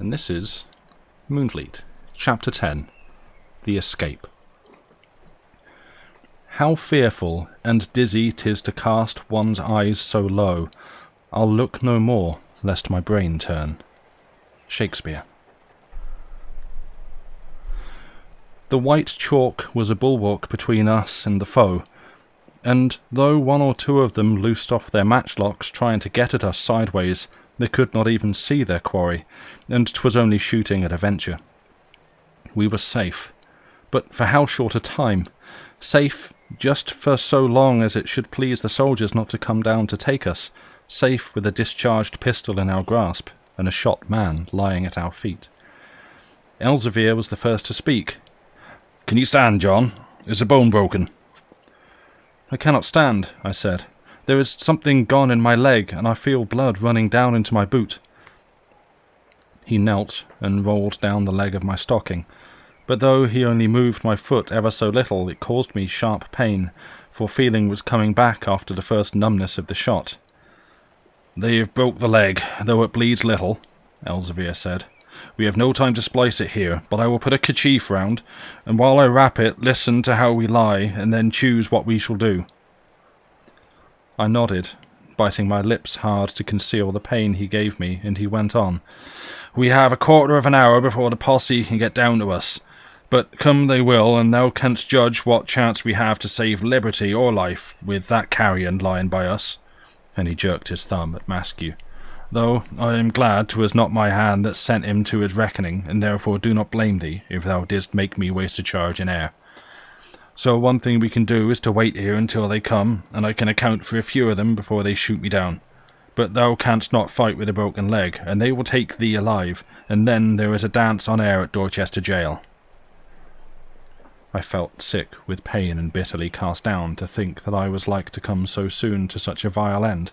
and this is Moonfleet, Chapter 10, The Escape. How fearful and dizzy 'tis to cast one's eyes so low, I'll look no more, lest my brain turn. Shakespeare. The white chalk was a bulwark between us and the foe, and though one or two of them loosed off their matchlocks trying to get at us sideways, they could not even see their quarry, and 'twas only shooting at a venture. We were safe, but for how short a time? Safe just for so long as it should please the soldiers not to come down to take us, safe with a discharged pistol in our grasp, and a shot man lying at our feet. Elzevir was the first to speak. "Can you stand, John? Is the bone broken?" "I cannot stand," I said. "There is something gone in my leg, and I feel blood running down into my boot." He knelt and rolled down the leg of my stocking, but though he only moved my foot ever so little, it caused me sharp pain, for feeling was coming back after the first numbness of the shot. "They've broke the leg, though it bleeds little," Elzevir said. "We have no time to splice it here, but I will put a kerchief round, and while I wrap it, listen to how we lie, and then choose what we shall do." I nodded, biting my lips hard to conceal the pain he gave me, and he went on. "We have a quarter of an hour before the posse can get down to us, but come they will, and thou canst judge what chance we have to save liberty or life with that carrion lying by us," and he jerked his thumb at Maskew. "Though I am glad 'twas not my hand that sent him to his reckoning, and therefore do not blame thee if thou didst make me waste a charge in air. So one thing we can do is to wait here until they come, and I can account for a few of them before they shoot me down. But thou canst not fight with a broken leg, and they will take thee alive, and then there is a dance on air at Dorchester Jail." I felt sick with pain and bitterly cast down to think that I was like to come so soon to such a vile end,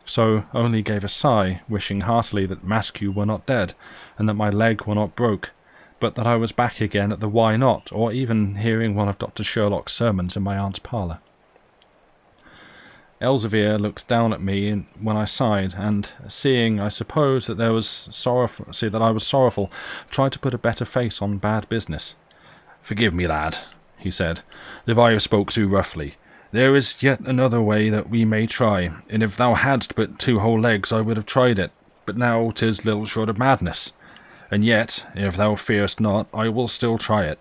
so only gave a sigh, wishing heartily that Maskew were not dead, and that my leg were not broke, but that I was back again at the Why Not, or even hearing one of Dr. Sherlock's sermons in my aunt's parlour. Elzevir looked down at me when I sighed, and, seeing, I suppose, that I was sorrowful, tried to put a better face on bad business. "Forgive me, lad," he said, "if I have spoke too roughly. There is yet another way that we may try, and if thou hadst but 2 whole legs I would have tried it, but now 'tis little short of madness. And yet, if thou fearest not, I will still try it.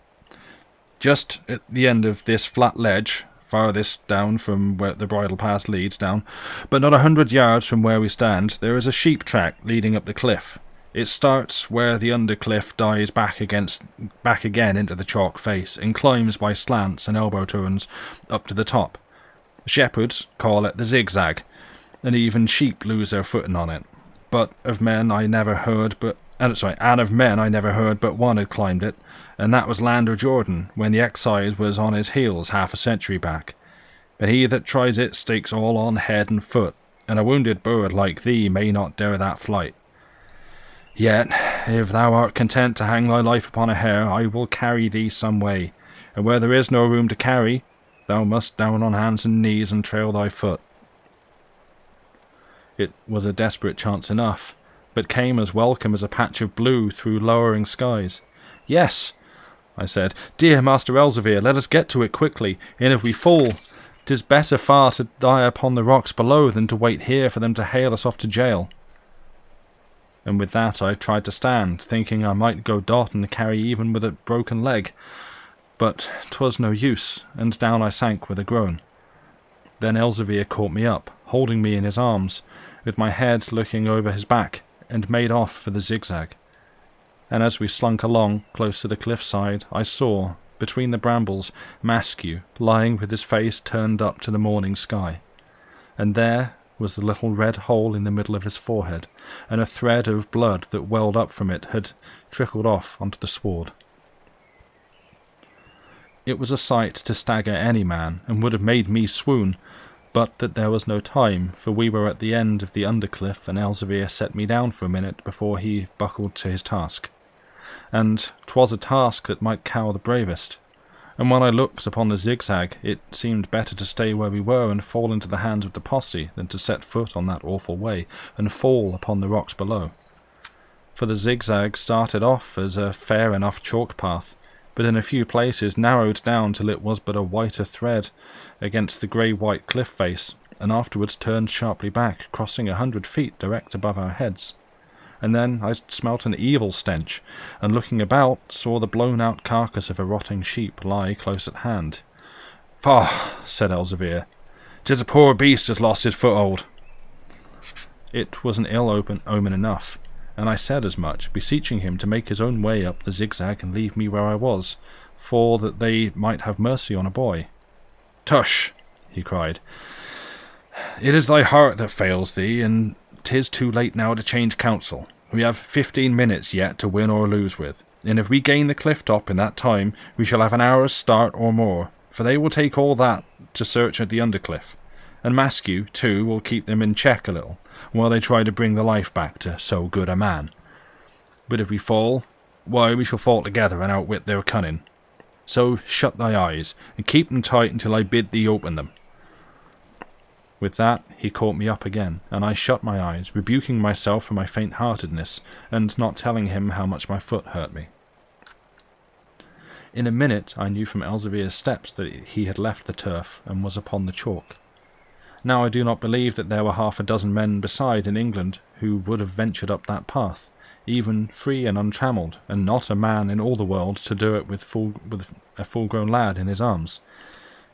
Just at the end of this flat ledge, farthest down from where the bridle path leads down, but not 100 yards from where we stand, there is a sheep track leading up the cliff. It starts where the undercliff dies back again into the chalk face, and climbs by slants and elbow turns up to the top. Shepherds call it the zigzag, and even sheep lose their footing on it. But of men I never heard but one had climbed it, and that was Lander Jordan, when the excise was on his heels half a century back. But he that tries it stakes all on head and foot, and a wounded bird like thee may not dare that flight. Yet, if thou art content to hang thy life upon a hair, I will carry thee some way, and where there is no room to carry, thou must down on hands and knees and trail thy foot." It was a desperate chance enough, but came as welcome as a patch of blue through lowering skies. "Yes," I said, "dear Master Elzevir, let us get to it quickly, and if we fall, 'tis better far to die upon the rocks below than to wait here for them to hale us off to jail." And with that I tried to stand, thinking I might go dot and carry even with a broken leg. But 'twas no use, and down I sank with a groan. Then Elzevir caught me up, holding me in his arms, with my head looking over his back, and made off for the zigzag. And as we slunk along, close to the cliffside, I saw, between the brambles, Maskew, lying with his face turned up to the morning sky. And there was the little red hole in the middle of his forehead, and a thread of blood that welled up from it had trickled off onto the sward. It was a sight to stagger any man, and would have made me swoon, but that there was no time, for we were at the end of the undercliff, and Elzevir set me down for a minute before he buckled to his task. And 'twas a task that might cow the bravest, and when I looked upon the zigzag, it seemed better to stay where we were and fall into the hands of the posse than to set foot on that awful way and fall upon the rocks below. for the zigzag started off as a fair enough chalk path, but in a few places narrowed down till it was but a whiter thread against the grey-white cliff face, and afterwards turned sharply back, crossing 100 feet direct above our heads. And then I smelt an evil stench, and looking about, saw the blown-out carcass of a rotting sheep lie close at hand. "Pah," said Elzevir, "'tis a poor beast has lost his foothold." It was an ill omen enough, and I said as much, beseeching him to make his own way up the zigzag and leave me where I was, for that they might have mercy on a boy. "Tush," he cried, "it is thy heart that fails thee, and 'tis too late now to change counsel. We have 15 minutes yet to win or lose with, and if we gain the cliff top in that time, we shall have an hour's start or more, for they will take all that to search at the undercliff, and Maskew, too, will keep them in check a little, while they try to bring the life back to so good a man. But if we fall, why, we shall fall together and outwit their cunning. So shut thy eyes, and keep them tight until I bid thee open them." With that he caught me up again, and I shut my eyes, rebuking myself for my faint-heartedness, and not telling him how much my foot hurt me. In a minute I knew from Elzevir's steps that he had left the turf, and was upon the chalk. Now I do not believe that there were 6 men beside in England who would have ventured up that path, even free and untrammelled, and not a man in all the world to do it with a full-grown lad in his arms.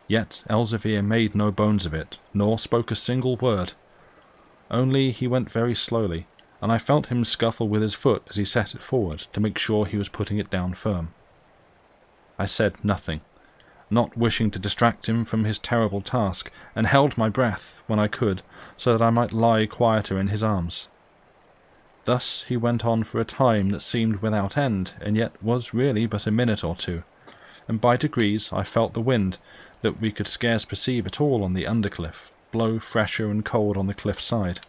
Yet Elzevir made no bones of it, nor spoke a single word. Only he went very slowly, and I felt him scuffle with his foot as he set it forward to make sure he was putting it down firm. I said nothing, not wishing to distract him from his terrible task, and held my breath when I could, so that I might lie quieter in his arms. Thus he went on for a time that seemed without end, and yet was really but a minute or two, and by degrees I felt the wind, that we could scarce perceive at all on the undercliff, blow fresher and cold on the cliff side.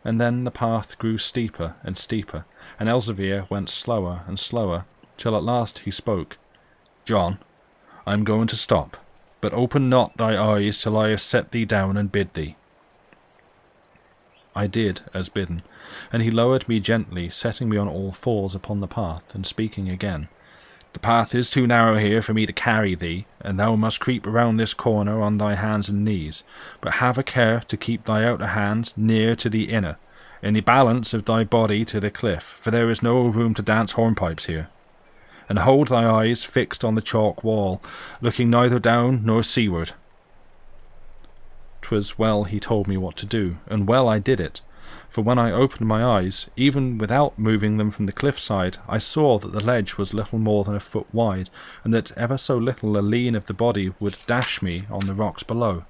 And then the path grew steeper and steeper, and Elzevir went slower and slower, till at last he spoke. "John, I am going to stop, but open not thy eyes till I have set thee down and bid thee." I did as bidden, and he lowered me gently, setting me on all fours upon the path, and speaking again. "The path is too narrow here for me to carry thee, and thou must creep around this corner on thy hands and knees, but have a care to keep thy outer hand near to the inner, and the balance of thy body to the cliff, for there is no room to dance hornpipes here. And hold thy eyes fixed on the chalk wall, looking neither down nor seaward." 'Twas well he told me what to do, and well I did it, for when I opened my eyes, even without moving them from the cliff-side, I saw that the ledge was little more than a foot wide, and that ever so little a lean of the body would dash me on the rocks below.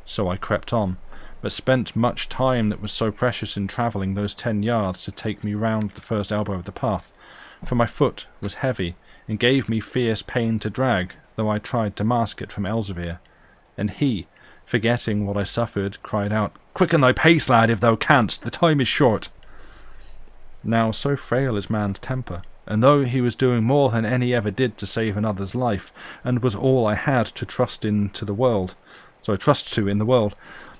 So I crept on, but spent much time that was so precious in travelling those 10 yards to take me round the first elbow of the path, for my foot was heavy, and gave me fierce pain to drag, though I tried to mask it from Elzevir, and he, forgetting what I suffered, cried out, "Quicken thy pace, lad, if thou canst, the time is short." Now so frail is man's temper, and though he was doing more than any ever did to save another's life, and was all I had to trust in the world,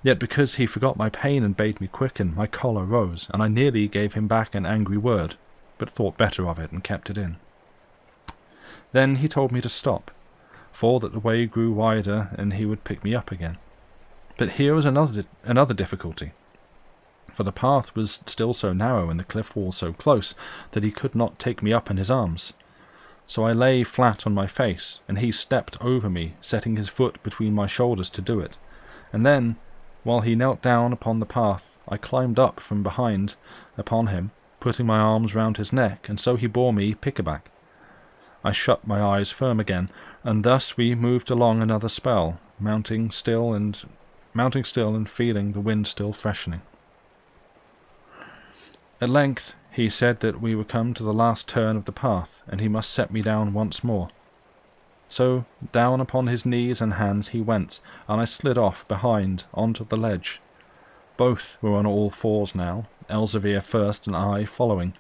yet because he forgot my pain and bade me quicken, my choler rose, and I nearly gave him back an angry word, but thought better of it and kept it in. Then he told me to stop, for that the way grew wider and he would pick me up again. But here was another difficulty, for the path was still so narrow and the cliff wall so close that he could not take me up in his arms. So I lay flat on my face, and he stepped over me, setting his foot between my shoulders to do it. And then, while he knelt down upon the path, I climbed up from behind upon him, putting my arms round his neck, and so he bore me pickaback. I shut my eyes firm again, and thus we moved along another spell, mounting still and feeling the wind still freshening. At length he said that we were come to the last turn of the path, and he must set me down once more. So down upon his knees and hands he went, and I slid off behind onto the ledge. Both were on all fours now, Elzevir first and I following.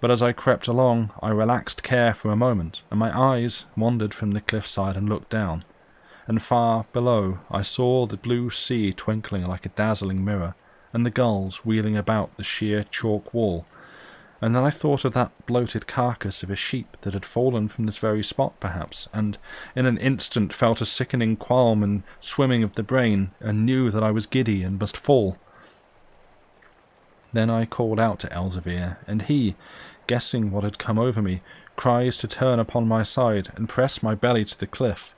But as I crept along, I relaxed care for a moment, and my eyes wandered from the cliffside and looked down. And far below I saw the blue sea twinkling like a dazzling mirror, and the gulls wheeling about the sheer chalk wall, And then I thought of that bloated carcass of a sheep that had fallen from this very spot, perhaps, and in an instant felt a sickening qualm and swimming of the brain, and knew that I was giddy and must fall. Then I called out to Elzevir, and he, guessing what had come over me, cries to turn upon my side and press my belly to the cliff.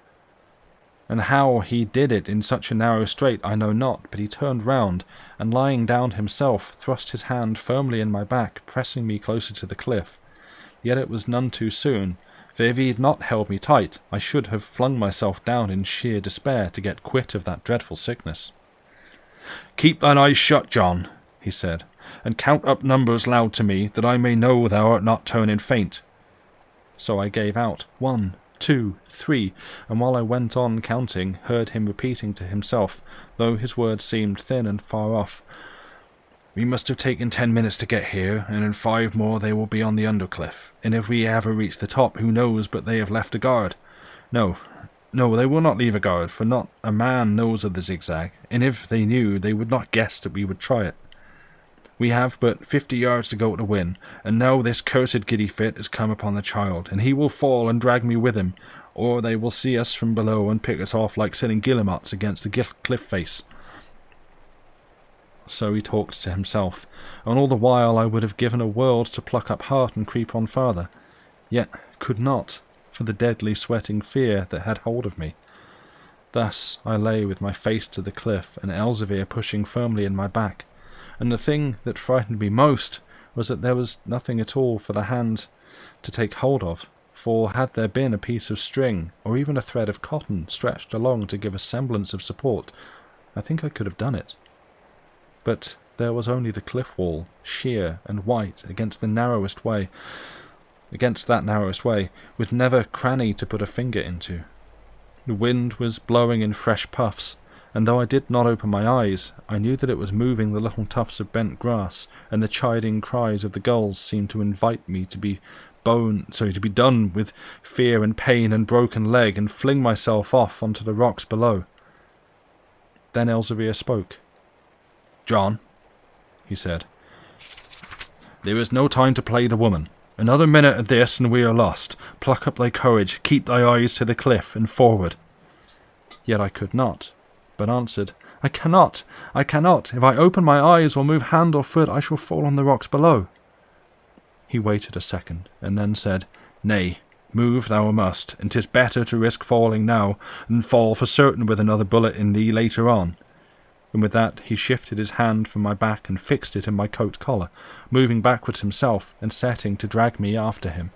And how he did it in such a narrow strait I know not, but he turned round, and lying down himself, thrust his hand firmly in my back, pressing me closer to the cliff. Yet it was none too soon, for if he had not held me tight, I should have flung myself down in sheer despair to get quit of that dreadful sickness. "Keep thine eyes shut, John," he said, "and count up numbers loud to me, that I may know thou art not turning faint." So I gave out 1, 2, 3, and while I went on counting, heard him repeating to himself, though his words seemed thin and far off, "We must have taken 10 minutes to get here, and in 5 more they will be on the undercliff, and if we ever reach the top, who knows but they have left a guard? No, they will not leave a guard, for not a man knows of the zigzag, and if they knew, they would not guess that we would try it. We have but 50 yards to go to win, and now this cursed giddy fit has come upon the child, and he will fall and drag me with him, or they will see us from below and pick us off like sitting guillemots against the cliff face." So he talked to himself, and all the while I would have given a world to pluck up heart and creep on farther, yet could not, for the deadly sweating fear that had hold of me. Thus I lay with my face to the cliff, and Elzevir pushing firmly in my back. And the thing that frightened me most was that there was nothing at all for the hand to take hold of, for had there been a piece of string, or even a thread of cotton stretched along to give a semblance of support, I think I could have done it. But there was only the cliff wall, sheer and white against that narrowest way, with never cranny to put a finger into. The wind was blowing in fresh puffs, and though I did not open my eyes, I knew that it was moving the little tufts of bent grass, and the chiding cries of the gulls seemed to invite me to be done with fear and pain and broken leg, and fling myself off onto the rocks below. Then Elzevir spoke. "John," he said, "there is no time to play the woman. Another minute of this and we are lost. Pluck up thy courage, keep thy eyes to the cliff, and forward." Yet I could not, but answered, I cannot. If I open my eyes or move hand or foot, I shall fall on the rocks below." He waited a second, and then said, "Nay, move thou must, and 'tis better to risk falling now, than fall for certain with another bullet in thee later on." And with that he shifted his hand from my back and fixed it in my coat collar, moving backwards himself, and setting to drag me after him.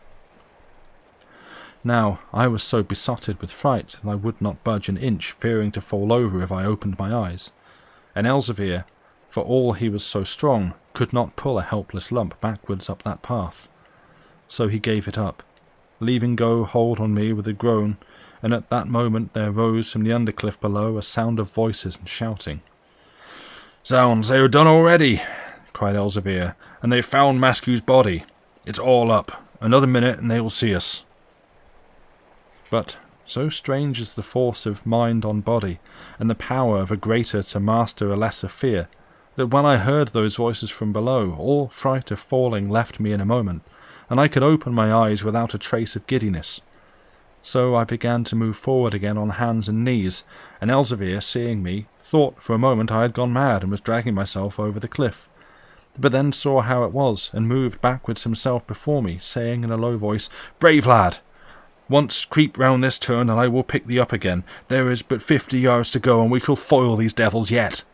Now I was so besotted with fright that I would not budge an inch, fearing to fall over if I opened my eyes. And Elzevir, for all he was so strong, could not pull a helpless lump backwards up that path. So he gave it up, leaving go hold on me with a groan, and at that moment there rose from the undercliff below a sound of voices and shouting. "Zounds, they are done already," cried Elzevir, "and they've found Maskew's body. It's all up. Another minute and they will see us." But so strange is the force of mind on body, and the power of a greater to master a lesser fear, that when I heard those voices from below, all fright of falling left me in a moment, and I could open my eyes without a trace of giddiness. So I began to move forward again on hands and knees, and Elzevir, seeing me, thought for a moment I had gone mad and was dragging myself over the cliff, but then saw how it was, and moved backwards himself before me, saying in a low voice, "Brave lad! Once creep round this turn and I will pick thee up again. There is but 50 yards to go, and we shall foil these devils yet."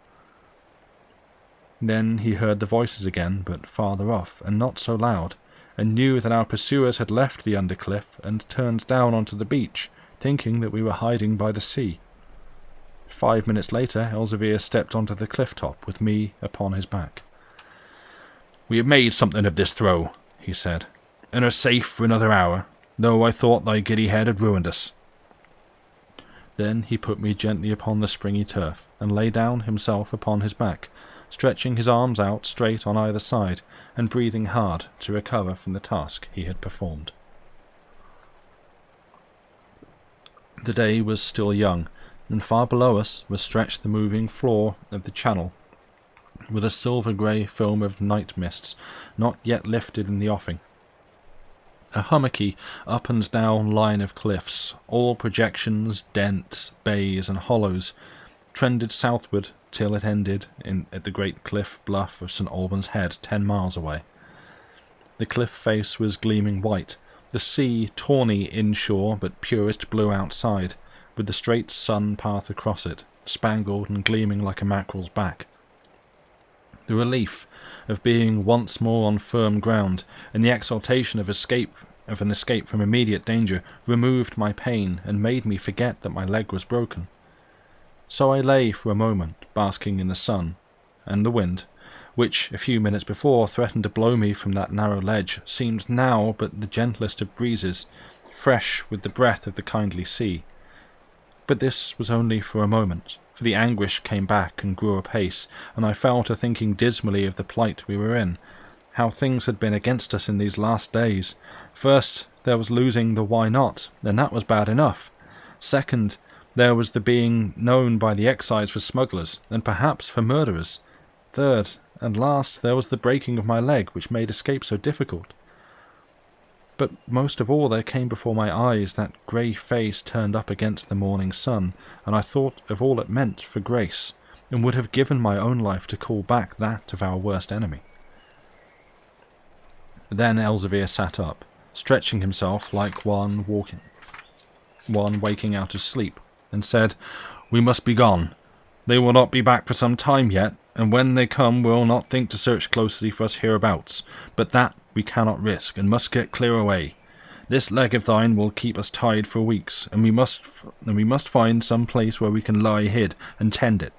Then he heard the voices again, but farther off, and not so loud, and knew that our pursuers had left the undercliff and turned down onto the beach, thinking that we were hiding by the sea. 5 minutes later Elzevir stepped onto the cliff top with me upon his back. "We have made something of this throw," he said, "and are safe for another hour, though I thought thy giddy head had ruined us." Then he put me gently upon the springy turf, and lay down himself upon his back, stretching his arms out straight on either side, and breathing hard to recover from the task he had performed. The day was still young, and far below us was stretched the moving floor of the channel, with a silver-grey film of night mists not yet lifted in the offing. A hummocky up and down line of cliffs, all projections, dents, bays and hollows, trended southward till it ended at the great cliff bluff of St. Albans Head, 10 miles away. The cliff face was gleaming white, the sea tawny inshore but purest blue outside, with the straight sun path across it, spangled and gleaming like a mackerel's back. The relief of being once more on firm ground, and the exultation of an escape from immediate danger, removed my pain and made me forget that my leg was broken. So I lay for a moment, basking in the sun, and the wind, which a few minutes before threatened to blow me from that narrow ledge, seemed now but the gentlest of breezes, fresh with the breath of the kindly sea. But this was only for a moment, for the anguish came back and grew apace, and I fell to thinking dismally of the plight we were in, how things had been against us in these last days. First, there was losing the Why Not, and that was bad enough. Second, there was the being known by the excise for smugglers, and perhaps for murderers. Third, and last, there was the breaking of my leg, which made escape so difficult. But most of all there came before my eyes that grey face turned up against the morning sun, and I thought of all it meant for Grace, and would have given my own life to call back that of our worst enemy. Then Elzevir sat up, stretching himself like one waking out of sleep, and said, "We must be gone. They will not be back for some time yet, and when they come we'll not think to search closely for us hereabouts, but that we cannot risk, and must get clear away. This leg of thine will keep us tied for weeks, and we must find some place where we can lie hid and tend it.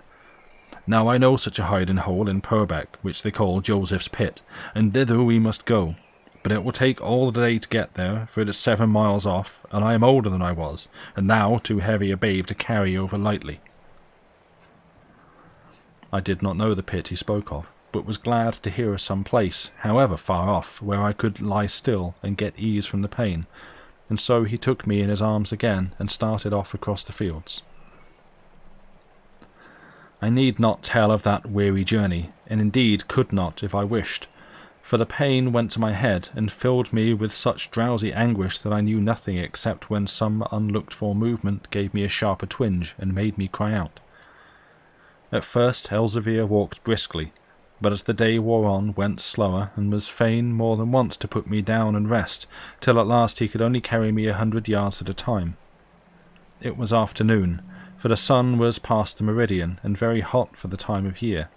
Now I know such a hiding hole in Purbeck, which they call Joseph's Pit, and thither we must go. But it will take all the day to get there, for it is 7 miles off, and I am older than I was, and thou too heavy a babe to carry over lightly." I did not know the pit he spoke of, but was glad to hear of some place, however far off, where I could lie still and get ease from the pain, and so he took me in his arms again and started off across the fields. I need not tell of that weary journey, and indeed could not if I wished, for the pain went to my head and filled me with such drowsy anguish that I knew nothing except when some unlooked-for movement gave me a sharper twinge and made me cry out. At first Elzevir walked briskly, but as the day wore on went slower, and was fain more than once to put me down and rest, till at last he could only carry me 100 yards at a time. It was afternoon, for the sun was past the meridian, and very hot for the time of year,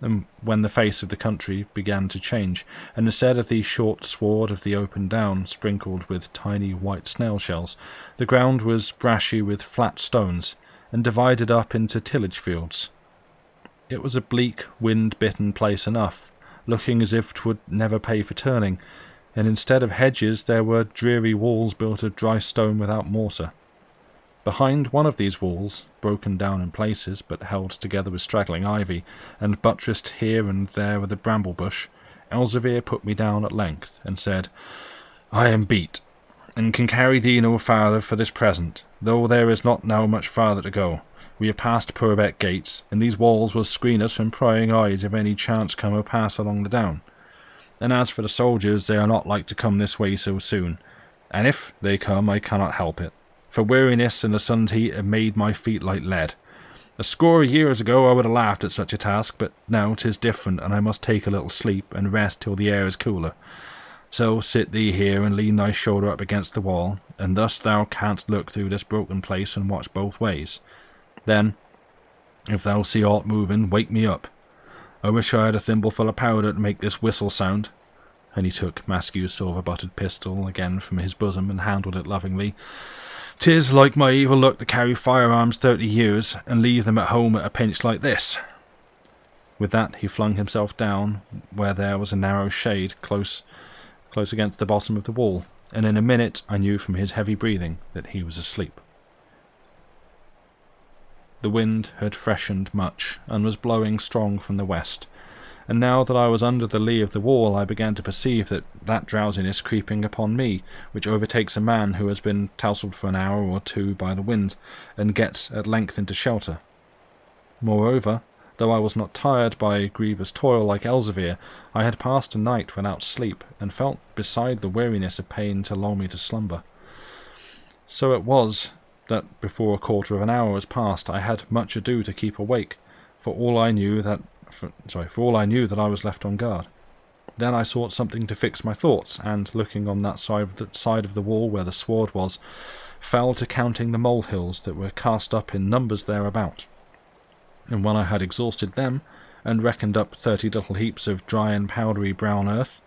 and when the face of the country began to change, and instead of the short sward of the open down sprinkled with tiny white snail shells, the ground was brashy with flat stones, and divided up into tillage fields. It was a bleak, wind-bitten place enough, looking as if 'twould never pay for turning, and instead of hedges there were dreary walls built of dry stone without mortar. Behind one of these walls, broken down in places, but held together with straggling ivy, and buttressed here and there with a bramble bush, Elzevir put me down at length, and said, "I am beat, and can carry thee no farther for this present, though there is not now much farther to go. We have passed Purbeck gates, and these walls will screen us from prying eyes if any chance come or pass along the down. And as for the soldiers, they are not like to come this way so soon, and if they come I cannot help it, for weariness and the sun's heat have made my feet like lead. A score of years ago I would have laughed at such a task, but now 'tis different, and I must take a little sleep and rest till the air is cooler. So sit thee here and lean thy shoulder up against the wall, and thus thou canst look through this broken place and watch both ways. Then, if thou see aught moving, wake me up. I wish I had a thimbleful of powder to make this whistle sound." And he took Maskew's silver-butted pistol again from his bosom and handled it lovingly. "'Tis like my evil luck to carry firearms 30 years, and leave them at home at a pinch like this." With that he flung himself down where there was a narrow shade close against the bottom of the wall, and in a minute I knew from his heavy breathing that he was asleep. The wind had freshened much, and was blowing strong from the west, and now that I was under the lee of the wall I began to perceive that drowsiness creeping upon me, which overtakes a man who has been tousled for an hour or two by the wind, and gets at length into shelter. Moreover, Though I was not tired by grievous toil like Elzevir, I had passed a night without sleep, and felt beside the weariness of pain to lull me to slumber. So it was that before a quarter of an hour was past, I had much ado to keep awake, for all I knew that I was left on guard. Then I sought something to fix my thoughts, and, looking on that side of the wall where the sward was, fell to counting the molehills that were cast up in numbers thereabout. And when I had exhausted them, and reckoned up 30 little heaps of dry and powdery brown earth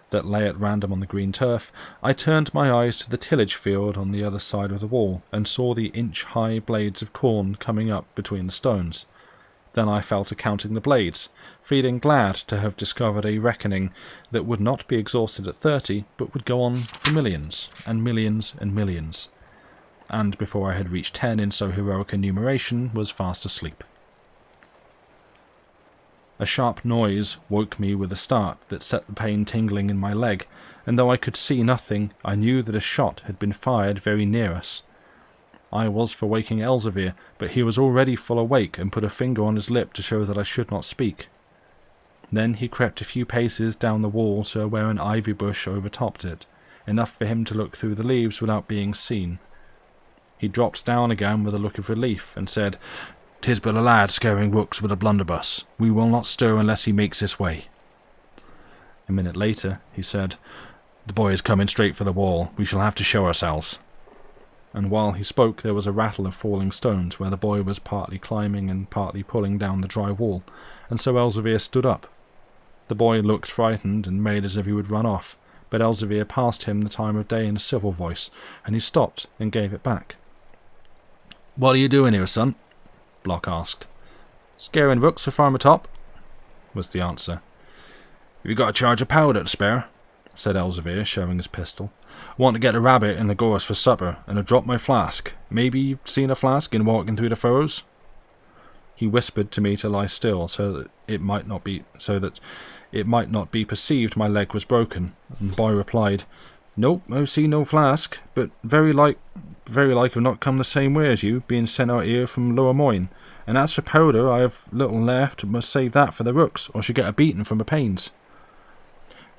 that lay at random on the green turf, I turned my eyes to the tillage field on the other side of the wall, and saw the inch-high blades of corn coming up between the stones. Then I fell to counting the blades, feeling glad to have discovered a reckoning that would not be exhausted at 30, but would go on for millions, and millions, and millions. And before I had reached 10 in so heroic a numeration, was fast asleep. A sharp noise woke me with a start that set the pain tingling in my leg, and though I could see nothing, I knew that a shot had been fired very near us. I was for waking Elzevir, but he was already full awake and put a finger on his lip to show that I should not speak. Then he crept a few paces down the wall to where an ivy bush overtopped it, enough for him to look through the leaves without being seen. He dropped down again with a look of relief, and said, "'Tis but a lad scaring rooks with a blunderbuss. We will not stir unless he makes this way." A minute later he said, "The boy is coming straight for the wall. We shall have to show ourselves." And while he spoke there was a rattle of falling stones where the boy was partly climbing and partly pulling down the dry wall, and so Elzevir stood up. The boy looked frightened and made as if he would run off, but Elzevir passed him the time of day in a civil voice, and he stopped and gave it back. "What are you doing here, son?" Block asked. "Scaring rooks for Farmer Top," was the answer. "Have you got a charge of powder to spare?" said Elzevir, showing his pistol. "I want to get a rabbit and a gorse for supper, and I've dropped my flask. Maybe you've seen a flask in walking through the furrows?" He whispered to me to lie still, so that it might not be perceived my leg was broken, and the boy replied, "Nope, I see no flask, but very like have not come the same way as you, being sent out here from Lower Moyne. And as for powder, I have little left, and must save that for the rooks, or should get a beating from the pains."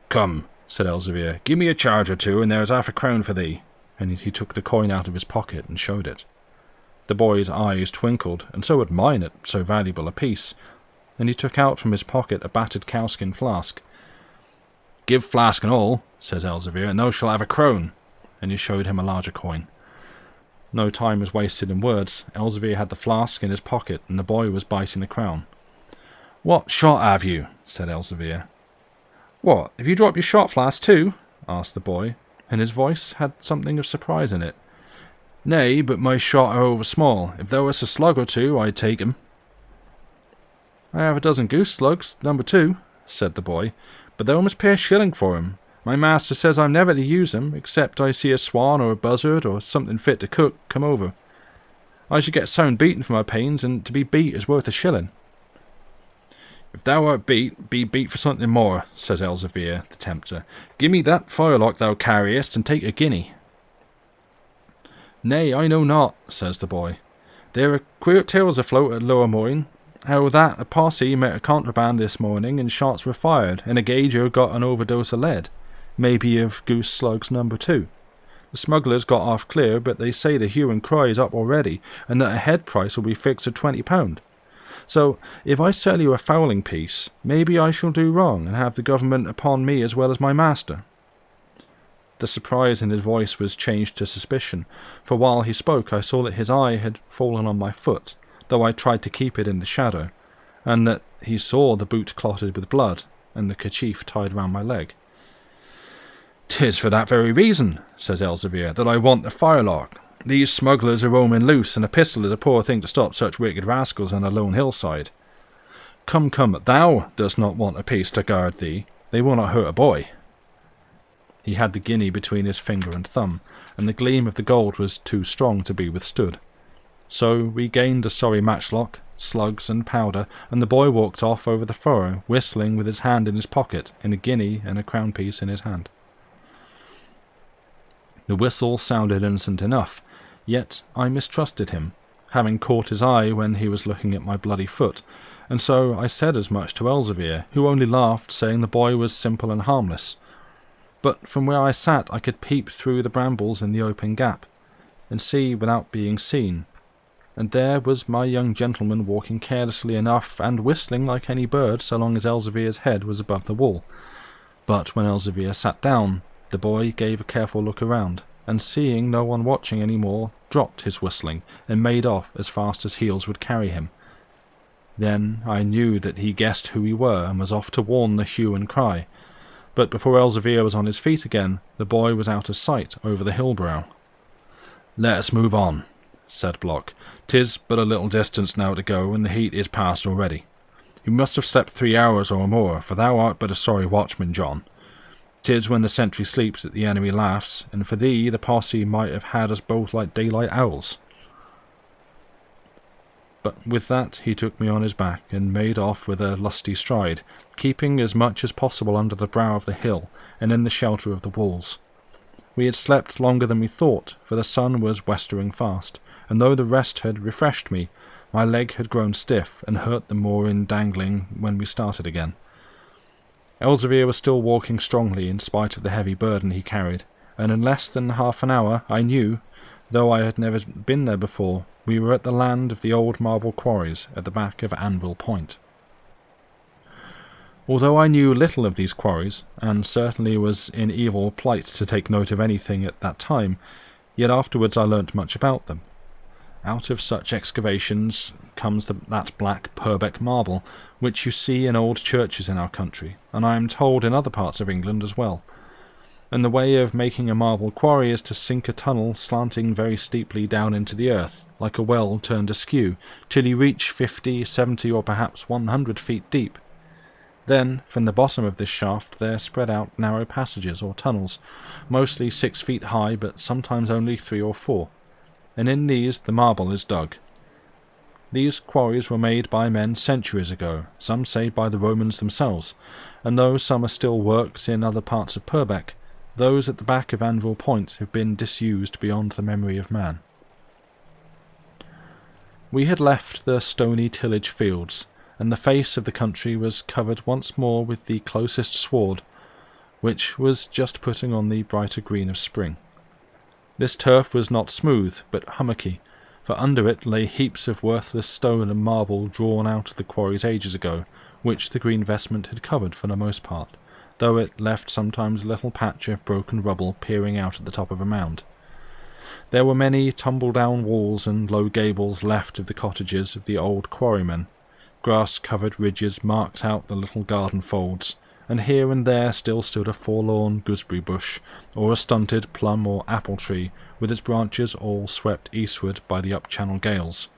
"Come," said Elzevir, "give me a charge or two, and there's half a crown for thee." And he took the coin out of his pocket and showed it. The boy's eyes twinkled, and so had mine at so valuable a piece, and he took out from his pocket a battered cowskin flask. "Give flask and all," says Elzevir, "and thou shalt have a crown." And he showed him a larger coin. No time was wasted in words. Elzevir had the flask in his pocket, and the boy was biting the crown. "What shot have you?" said Elzevir. "What, have you dropped your shot flask too?" asked the boy, and his voice had something of surprise in it. "Nay, but my shot are over small. If there was a slug or two, I'd take 'em." "I have a dozen goose slugs, number 2, said the boy, "but thou must pay a shilling for 'em. My master says I'm never to use 'em, except I see a swan or a buzzard or something fit to cook come over. I should get sound beaten for my pains, and to be beat is worth a shilling." "If thou art beat, be beat for something more," says Elzevir, the tempter. "Give me that firelock thou carriest, and take a guinea." "Nay, I know not," says the boy. "There are queer tales afloat at Lower Moyne, how that a posse met a contraband this morning, and shots were fired, and a gauger got an overdose of lead, maybe of goose slugs number 2. The smugglers got off clear, but they say the hue and cry is up already, and that a head price will be fixed at £20. So, if I sell you a fowling piece, maybe I shall do wrong, and have the government upon me as well as my master." The surprise in his voice was changed to suspicion, for while he spoke I saw that his eye had fallen on my foot, though I tried to keep it in the shadow, and that he saw the boot clotted with blood, and the kerchief tied round my leg. "'Tis for that very reason," says Elzevir, "that I want the firelock. These smugglers are roaming loose, and a pistol is a poor thing to stop such wicked rascals on a lone hillside. Come, thou dost not want a piece to guard thee. They will not hurt a boy." He had the guinea between his finger and thumb, and the gleam of the gold was too strong to be withstood. So we gained a sorry matchlock, slugs and powder, and the boy walked off over the furrow, whistling with his hand in his pocket, and a guinea and a crown piece in his hand. The whistle sounded innocent enough, yet I mistrusted him, having caught his eye when he was looking at my bloody foot, and so I said as much to Elzevir, who only laughed, saying the boy was simple and harmless. But from where I sat I could peep through the brambles in the open gap, and see without being seen, and there was my young gentleman walking carelessly enough, and whistling like any bird so long as Elzevir's head was above the wall. But when Elzevir sat down, the boy gave a careful look around, and seeing no one watching any more, dropped his whistling, and made off as fast as heels would carry him. Then I knew that he guessed who we were, and was off to warn the hue and cry. But before Elzevir was on his feet again, the boy was out of sight over the hill-brow. "Let us move on," said Block. "'Tis but a little distance now to go, and the heat is past already. You must have slept 3 hours or more, for thou art but a sorry watchman, John. 'Tis when the sentry sleeps that the enemy laughs, and for thee the posse might have had us both like daylight owls." But with that he took me on his back, and made off with a lusty stride, keeping as much as possible under the brow of the hill, and in the shelter of the walls. We had slept longer than we thought, for the sun was westering fast, and though the rest had refreshed me, my leg had grown stiff, and hurt the more in dangling when we started again. Elzevir was still walking strongly in spite of the heavy burden he carried, and in less than half an hour I knew, though I had never been there before, we were at the land of the old marble quarries at the back of Anvil Point. Although I knew little of these quarries, and certainly was in evil plight to take note of anything at that time, yet afterwards I learnt much about them. Out of such excavations comes that black Purbeck marble, which you see in old churches in our country, and I am told in other parts of England as well. And the way of making a marble quarry is to sink a tunnel slanting very steeply down into the earth, like a well turned askew, till you reach 50, 70, or perhaps 100 feet deep. Then, from the bottom of this shaft there spread out narrow passages or tunnels, mostly 6 feet high, but sometimes only 3 or 4. And in these the marble is dug. These quarries were made by men centuries ago, some say by the Romans themselves, and though some are still worked in other parts of Purbeck, those at the back of Anvil Point have been disused beyond the memory of man. We had left the stony tillage fields, and the face of the country was covered once more with the closest sward, which was just putting on the brighter green of spring. This turf was not smooth, but hummocky, for under it lay heaps of worthless stone and marble drawn out of the quarries ages ago, which the green vestment had covered for the most part, though it left sometimes a little patch of broken rubble peering out at the top of a mound. There were many tumble-down walls and low gables left of the cottages of the old quarrymen. Grass-covered ridges marked out the little garden folds, and here and there still stood a forlorn gooseberry bush, or a stunted plum or apple tree, with its branches all swept eastward by the up-channel gales.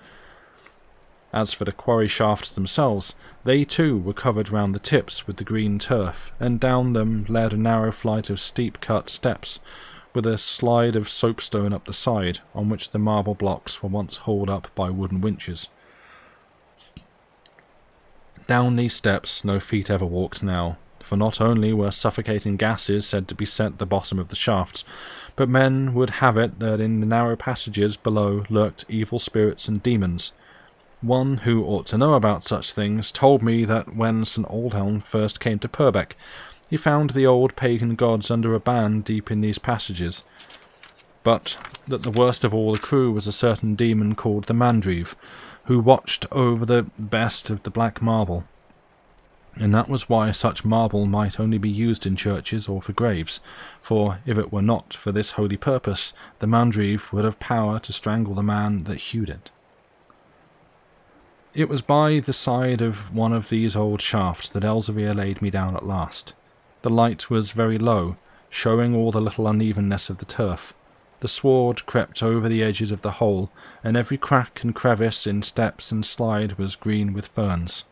As for the quarry shafts themselves, they too were covered round the tips with the green turf, and down them led a narrow flight of steep-cut steps, with a slide of soapstone up the side, on which the marble blocks were once hauled up by wooden winches. Down these steps no feet ever walked now, for not only were suffocating gases said to beset the bottom of the shafts, but men would have it that in the narrow passages below lurked evil spirits and demons. One who ought to know about such things told me that when St. Aldhelm first came to Purbeck, he found the old pagan gods under a ban deep in these passages, but that the worst of all the crew was a certain demon called the Mandrive, who watched over the best of the black marble, and that was why such marble might only be used in churches or for graves, for if it were not for this holy purpose, the Mandrive would have power to strangle the man that hewed it. It was by the side of one of these old shafts that Elzevir laid me down at last. The light was very low, showing all the little unevenness of the turf. The sward crept over the edges of the hole, and every crack and crevice in steps and slide was green with ferns.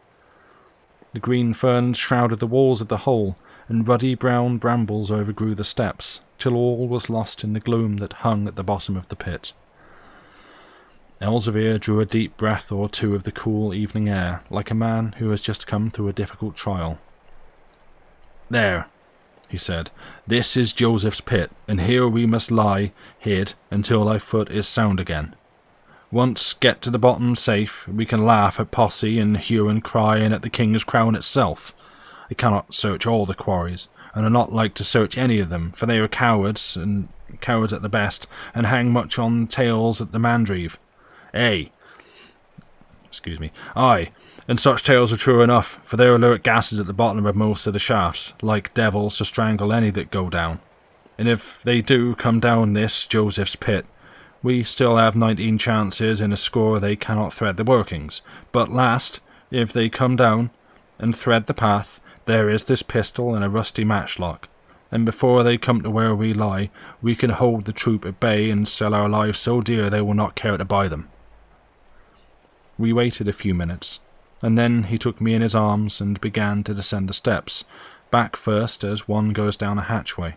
The green ferns shrouded the walls of the hole, and ruddy brown brambles overgrew the steps, till all was lost in the gloom that hung at the bottom of the pit. Elzevir drew a deep breath or two of the cool evening air, like a man who has just come through a difficult trial. "There," he said, "this is Joseph's pit, and here we must lie hid until thy foot is sound again. Once get to the bottom safe, we can laugh at Posse and hue and cry and at the King's Crown itself. I cannot search all the quarries, and are not like to search any of them, for they are cowards at the best, and hang much on tales at the Mandrive. Aye, and such tales are true enough, for there are lurk gases at the bottom of most of the shafts, like devils to strangle any that go down. And if they do come down this Joseph's pit, we still have 19 chances in a score they cannot thread the workings. But last, if they come down and thread the path, there is this pistol and a rusty matchlock, and before they come to where we lie, we can hold the troop at bay and sell our lives so dear they will not care to buy them. We waited a few minutes, and then he took me in his arms and began to descend the steps, back first as one goes down a hatchway.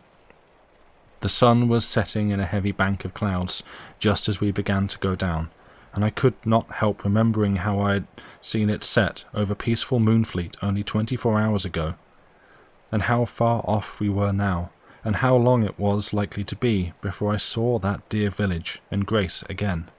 The sun was setting in a heavy bank of clouds just as we began to go down, and I could not help remembering how I had seen it set over peaceful Moonfleet only 24 hours ago, and how far off we were now, and how long it was likely to be before I saw that dear village and Grace again.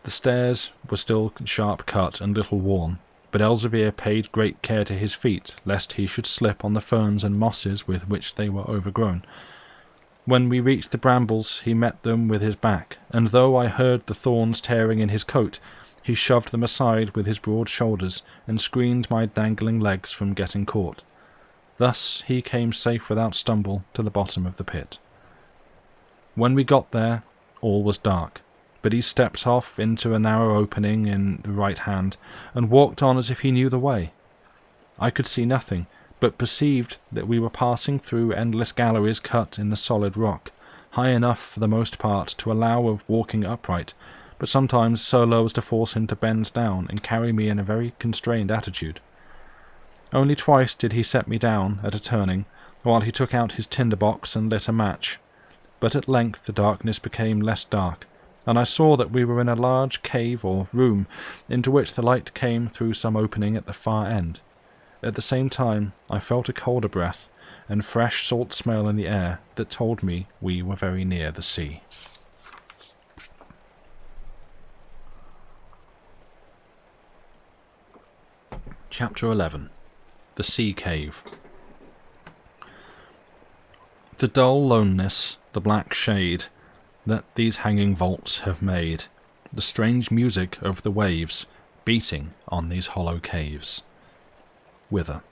The stairs were still sharp cut and little worn, but Elzevir paid great care to his feet, lest he should slip on the ferns and mosses with which they were overgrown. When we reached the brambles, he met them with his back, and though I heard the thorns tearing in his coat, he shoved them aside with his broad shoulders, and screened my dangling legs from getting caught. Thus he came safe without stumble to the bottom of the pit. When we got there, all was dark, but he stepped off into a narrow opening in the right hand, and walked on as if he knew the way. I could see nothing, but perceived that we were passing through endless galleries cut in the solid rock, high enough for the most part to allow of walking upright, but sometimes so low as to force him to bend down and carry me in a very constrained attitude. Only twice did he set me down at a turning, while he took out his tinder-box and lit a match, but at length the darkness became less dark, and I saw that we were in a large cave or room, into which the light came through some opening at the far end. At the same time I felt a colder breath, and fresh salt smell in the air that told me we were very near the sea. Chapter 11. The Sea Cave. The dull loneness, the black shade, that these hanging vaults have made, the strange music of the waves beating on these hollow caves. Whither?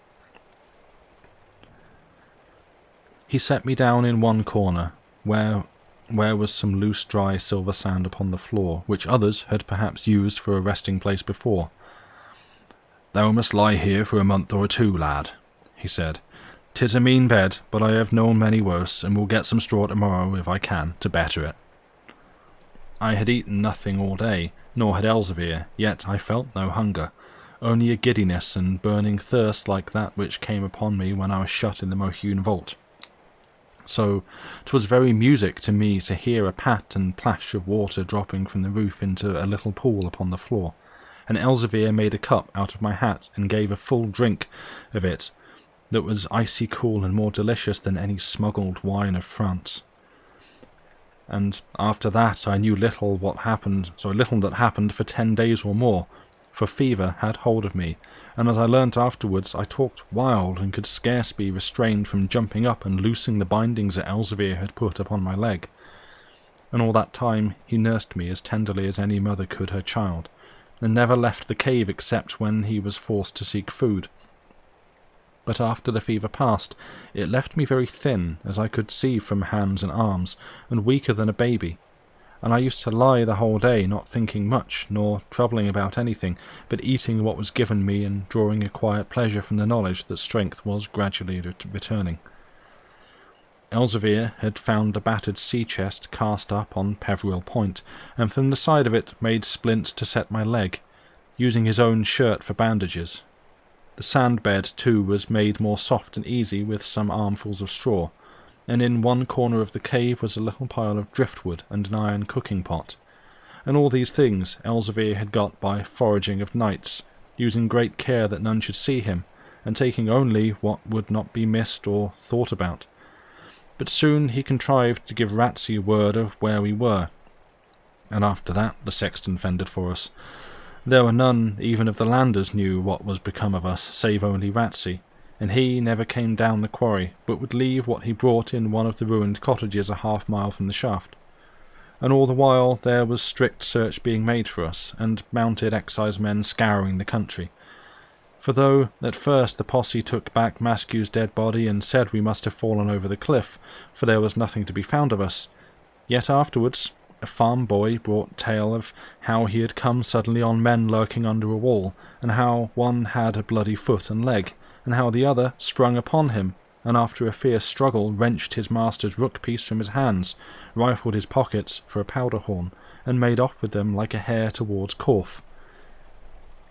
He set me down in one corner, where was some loose dry silver sand upon the floor, which others had perhaps used for a resting place before. "Thou must lie here for a month or two, lad," he said. "'Tis a mean bed, but I have known many worse, and will get some straw tomorrow, if I can, to better it." I had eaten nothing all day, nor had Elzevir, yet I felt no hunger, only a giddiness and burning thirst like that which came upon me when I was shut in the Mohune vault. So 'twas very music to me to hear a pat and plash of water dropping from the roof into a little pool upon the floor, and Elzevir made a cup out of my hat and gave a full drink of it that was icy cool and more delicious than any smuggled wine of France. And after that I knew little that happened for 10 days or more, for fever had hold of me, and as I learnt afterwards, I talked wild and could scarce be restrained from jumping up and loosing the bindings that Elzevir had put upon my leg. And all that time he nursed me as tenderly as any mother could her child, and never left the cave except when he was forced to seek food. But after the fever passed, it left me very thin, as I could see from hands and arms, and weaker than a baby, and I used to lie the whole day, not thinking much, nor troubling about anything, but eating what was given me and drawing a quiet pleasure from the knowledge that strength was gradually returning. Elzevir had found a battered sea-chest cast up on Peveril Point, and from the side of it made splints to set my leg, using his own shirt for bandages. The sand-bed, too, was made more soft and easy with some armfuls of straw, and in one corner of the cave was a little pile of driftwood and an iron cooking-pot. And all these things Elzevir had got by foraging of nights, using great care that none should see him, and taking only what would not be missed or thought about. But soon he contrived to give Ratsey word of where we were, and after that the sexton fended for us. There were none even of the landers knew what was become of us, save only Ratsey, and he never came down the quarry, but would leave what he brought in one of the ruined cottages a half-mile from the shaft. And all the while there was strict search being made for us, and mounted excisemen scouring the country. For though at first the posse took back Maskew's dead body and said we must have fallen over the cliff, for there was nothing to be found of us, yet afterwards a farm boy brought tale of how he had come suddenly on men lurking under a wall, and how one had a bloody foot and leg, and how the other sprung upon him, and after a fierce struggle wrenched his master's rook-piece from his hands, rifled his pockets for a powder-horn, and made off with them like a hare towards Corfe.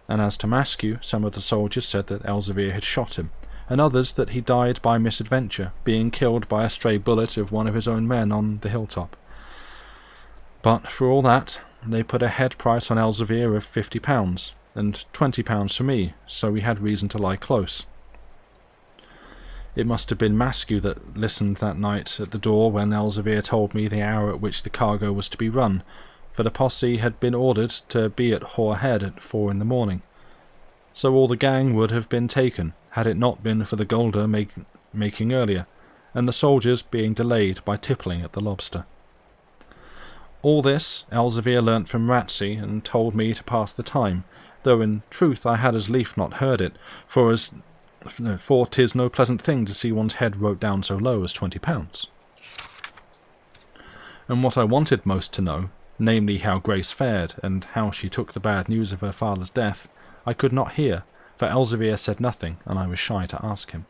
And as to Maskew, some of the soldiers said that Elzevir had shot him, and others that he died by misadventure, being killed by a stray bullet of one of his own men on the hilltop. But for all that, they put a head price on Elzevir of £50, and £20 for me, so we had reason to lie close. It must have been Maskew that listened that night at the door when Elzevir told me the hour at which the cargo was to be run, for the posse had been ordered to be at Hoare Head at 4 in the morning. So all the gang would have been taken, had it not been for the Golder making earlier, and the soldiers being delayed by tippling at the Lobster. All this Elzevir learnt from Ratsey, and told me to pass the time, though in truth I had as lief not heard it, for 'tis no pleasant thing to see one's head wrote down so low as £20. And what I wanted most to know, namely how Grace fared, and how she took the bad news of her father's death, I could not hear, for Elzevir said nothing, and I was shy to ask him.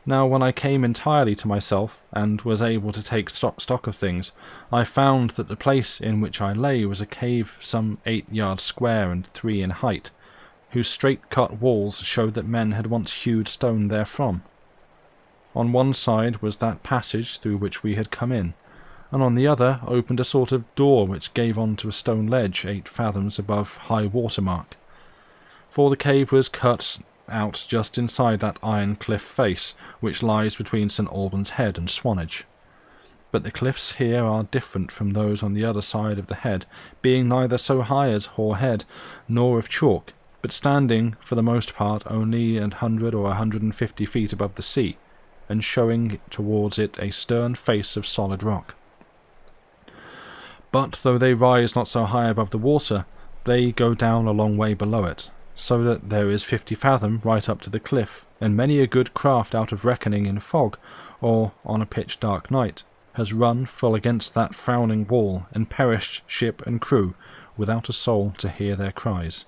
Now when I came entirely to myself, and was able to take stock of things, I found that the place in which I lay was a cave some 8 yards square and 3 in height, whose straight-cut walls showed that men had once hewed stone therefrom. On one side was that passage through which we had come in, and on the other opened a sort of door which gave on to a stone ledge 8 fathoms above high water mark. For the cave was cut out just inside that iron cliff face which lies between St. Albans Head and Swanage. But the cliffs here are different from those on the other side of the head, being neither so high as Hoare Head, nor of chalk, but standing for the most part only 100 or 150 feet above the sea, and showing towards it a stern face of solid rock. But though they rise not so high above the water, they go down a long way below it, so that there is 50 fathom right up to the cliff, and many a good craft out of reckoning in fog, or on a pitch-dark night, has run full against that frowning wall, and perished ship and crew, without a soul to hear their cries.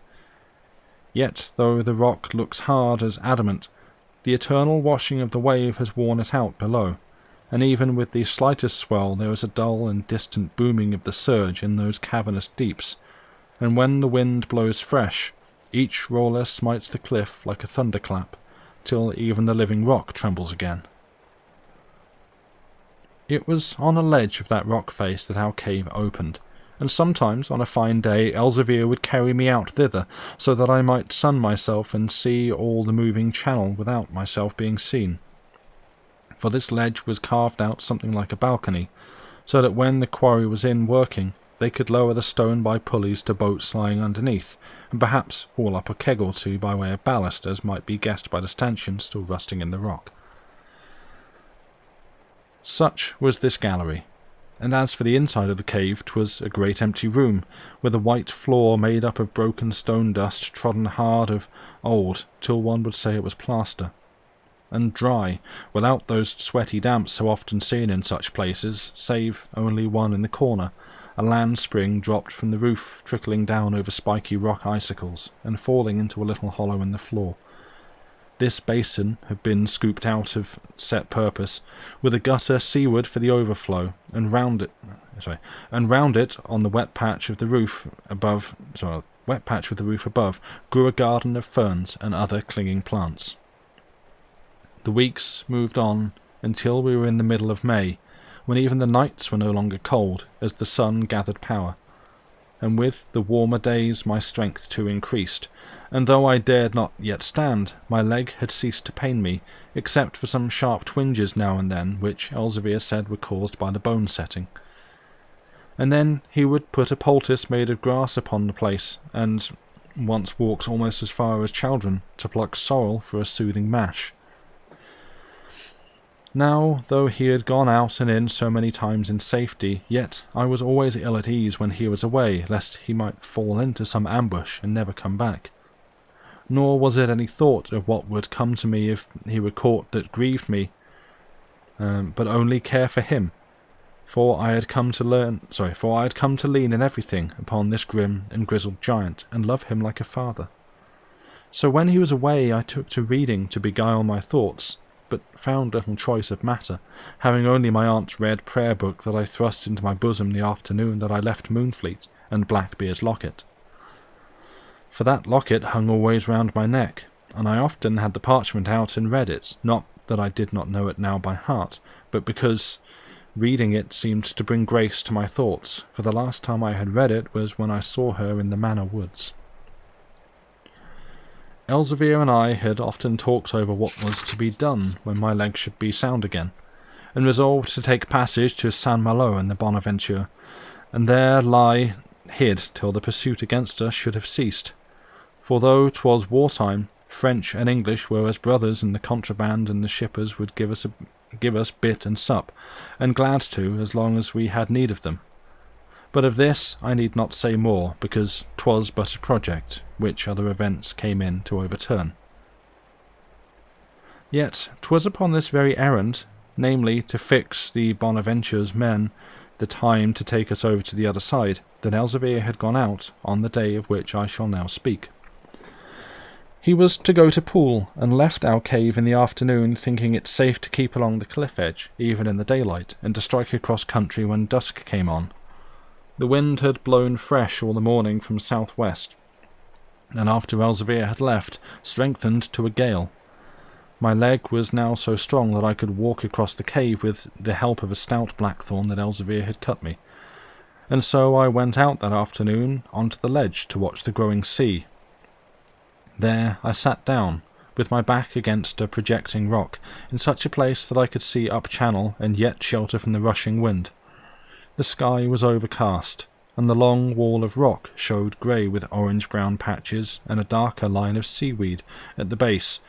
Yet, though the rock looks hard as adamant, the eternal washing of the wave has worn it out below, and even with the slightest swell there is a dull and distant booming of the surge in those cavernous deeps, and when the wind blows fresh, each roller smites the cliff like a thunderclap, till even the living rock trembles again. It was on a ledge of that rock face that our cave opened, and sometimes on a fine day Elzevir would carry me out thither, so that I might sun myself and see all the moving channel without myself being seen. For this ledge was carved out something like a balcony, so that when the quarry was in working, they could lower the stone by pulleys to boats lying underneath, and perhaps haul up a keg or two by way of ballast, as might be guessed by the stanchions still rusting in the rock. Such was this gallery, and as for the inside of the cave, 'twas a great empty room, with a white floor made up of broken stone dust trodden hard of old, till one would say it was plaster, and dry, without those sweaty damps so often seen in such places, save only one in the corner, a land spring dropped from the roof, trickling down over spiky rock icicles, and falling into a little hollow in the floor. This basin had been scooped out of set purpose, with a gutter seaward for the overflow, and round it, on the wet patch of the roof above, grew a garden of ferns and other clinging plants. The weeks moved on until we were in the middle of May, when even the nights were no longer cold, as the sun gathered power, and with the warmer days my strength too increased, and though I dared not yet stand, my leg had ceased to pain me, except for some sharp twinges now and then, which Elzevir said were caused by the bone setting. and then he would put a poultice made of grass upon the place, and once walked almost as far as Chaldron to pluck sorrel for a soothing mash. Now, though he had gone out and in so many times in safety, yet I was always ill at ease when he was away, lest he might fall into some ambush and never come back. Nor was it any thought of what would come to me if he were caught that grieved me, but only care for him, for I had come to lean in everything upon this grim and grizzled giant, and love him like a father. So when he was away I took to reading to beguile my thoughts, but found little choice of matter, having only my aunt's red prayer book that I thrust into my bosom the afternoon that I left Moonfleet, and Blackbeard's locket. For that locket hung always round my neck, and I often had the parchment out and read it, not that I did not know it now by heart, but because reading it seemed to bring grace to my thoughts, for the last time I had read it was when I saw her in the Manor woods. Elzevir and I had often talked over what was to be done when my legs should be sound again, and resolved to take passage to St. Malo in the Bonaventure, and there lie hid till the pursuit against us should have ceased. For though 'twas war-time, French and English were as brothers in the contraband, and the shippers would give us bit and sup, and glad to, as long as we had need of them. But of this I need not say more, because 'twas but a project, which other events came in to overturn. Yet 'twas upon this very errand, namely to fix the Bonaventure's men the time to take us over to the other side, that Elzevir had gone out on the day of which I shall now speak. He was to go to Poole, and left our cave in the afternoon, thinking it safe to keep along the cliff edge, even in the daylight, and to strike across country when dusk came on. The wind had blown fresh all the morning from south-west, and after Elzevir had left, strengthened to a gale. My leg was now so strong that I could walk across the cave with the help of a stout blackthorn that Elzevir had cut me, and so I went out that afternoon onto the ledge to watch the growing sea. There I sat down, with my back against a projecting rock, in such a place that I could see up channel and yet shelter from the rushing wind. The sky was overcast, and the long wall of rock showed grey with orange-brown patches and a darker line of seaweed at the base,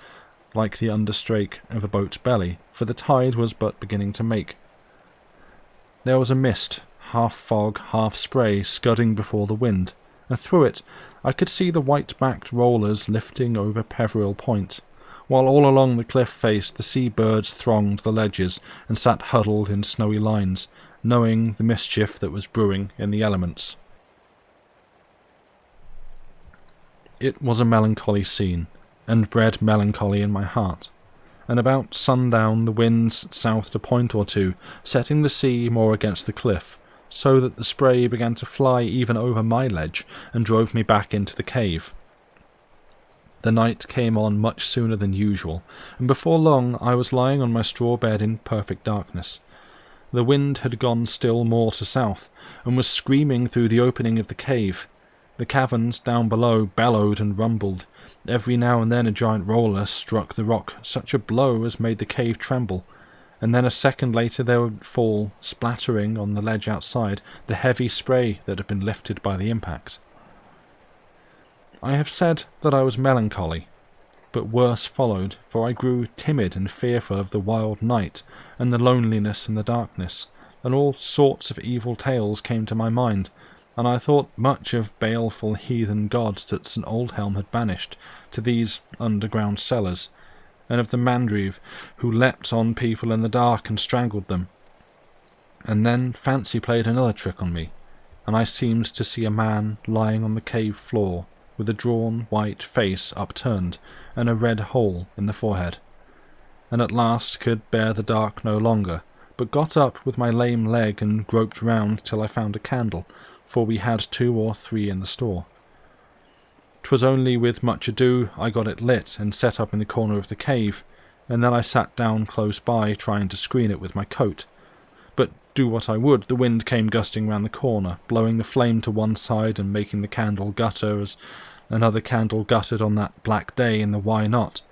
like the understrake of a boat's belly, for the tide was but beginning to make. There was a mist, half fog, half spray, scudding before the wind, and through it I could see the white-backed rollers lifting over Peveril Point, while all along the cliff face the sea-birds thronged the ledges and sat huddled in snowy lines, knowing the mischief that was brewing in the elements. It was a melancholy scene, and bred melancholy in my heart, and about sundown the winds southed a point or two, setting the sea more against the cliff, so that the spray began to fly even over my ledge, and drove me back into the cave. The night came on much sooner than usual, and before long I was lying on my straw bed in perfect darkness. The wind had gone still more to south, and was screaming through the opening of the cave. The caverns down below bellowed and rumbled. Every now and then a giant roller struck the rock such a blow as made the cave tremble, and then a second later there would fall, splattering on the ledge outside, the heavy spray that had been lifted by the impact. I have said that I was melancholy, but worse followed, for I grew timid and fearful of the wild night, and the loneliness and the darkness, and all sorts of evil tales came to my mind, and I thought much of baleful heathen gods that St. Aldhelm had banished to these underground cellars, and of the Mandrive who leapt on people in the dark and strangled them. And then fancy played another trick on me, and I seemed to see a man lying on the cave floor, with a drawn white face upturned, and a red hole in the forehead, and at last could bear the dark no longer, but got up with my lame leg and groped round till I found a candle, for we had 2 or 3 in the store. 'Twas only with much ado I got it lit and set up in the corner of the cave, and then I sat down close by, trying to screen it with my coat. But do what I would, the wind came gusting round the corner, blowing the flame to one side and making the candle gutter as another candle guttered on that black day in the Why Not.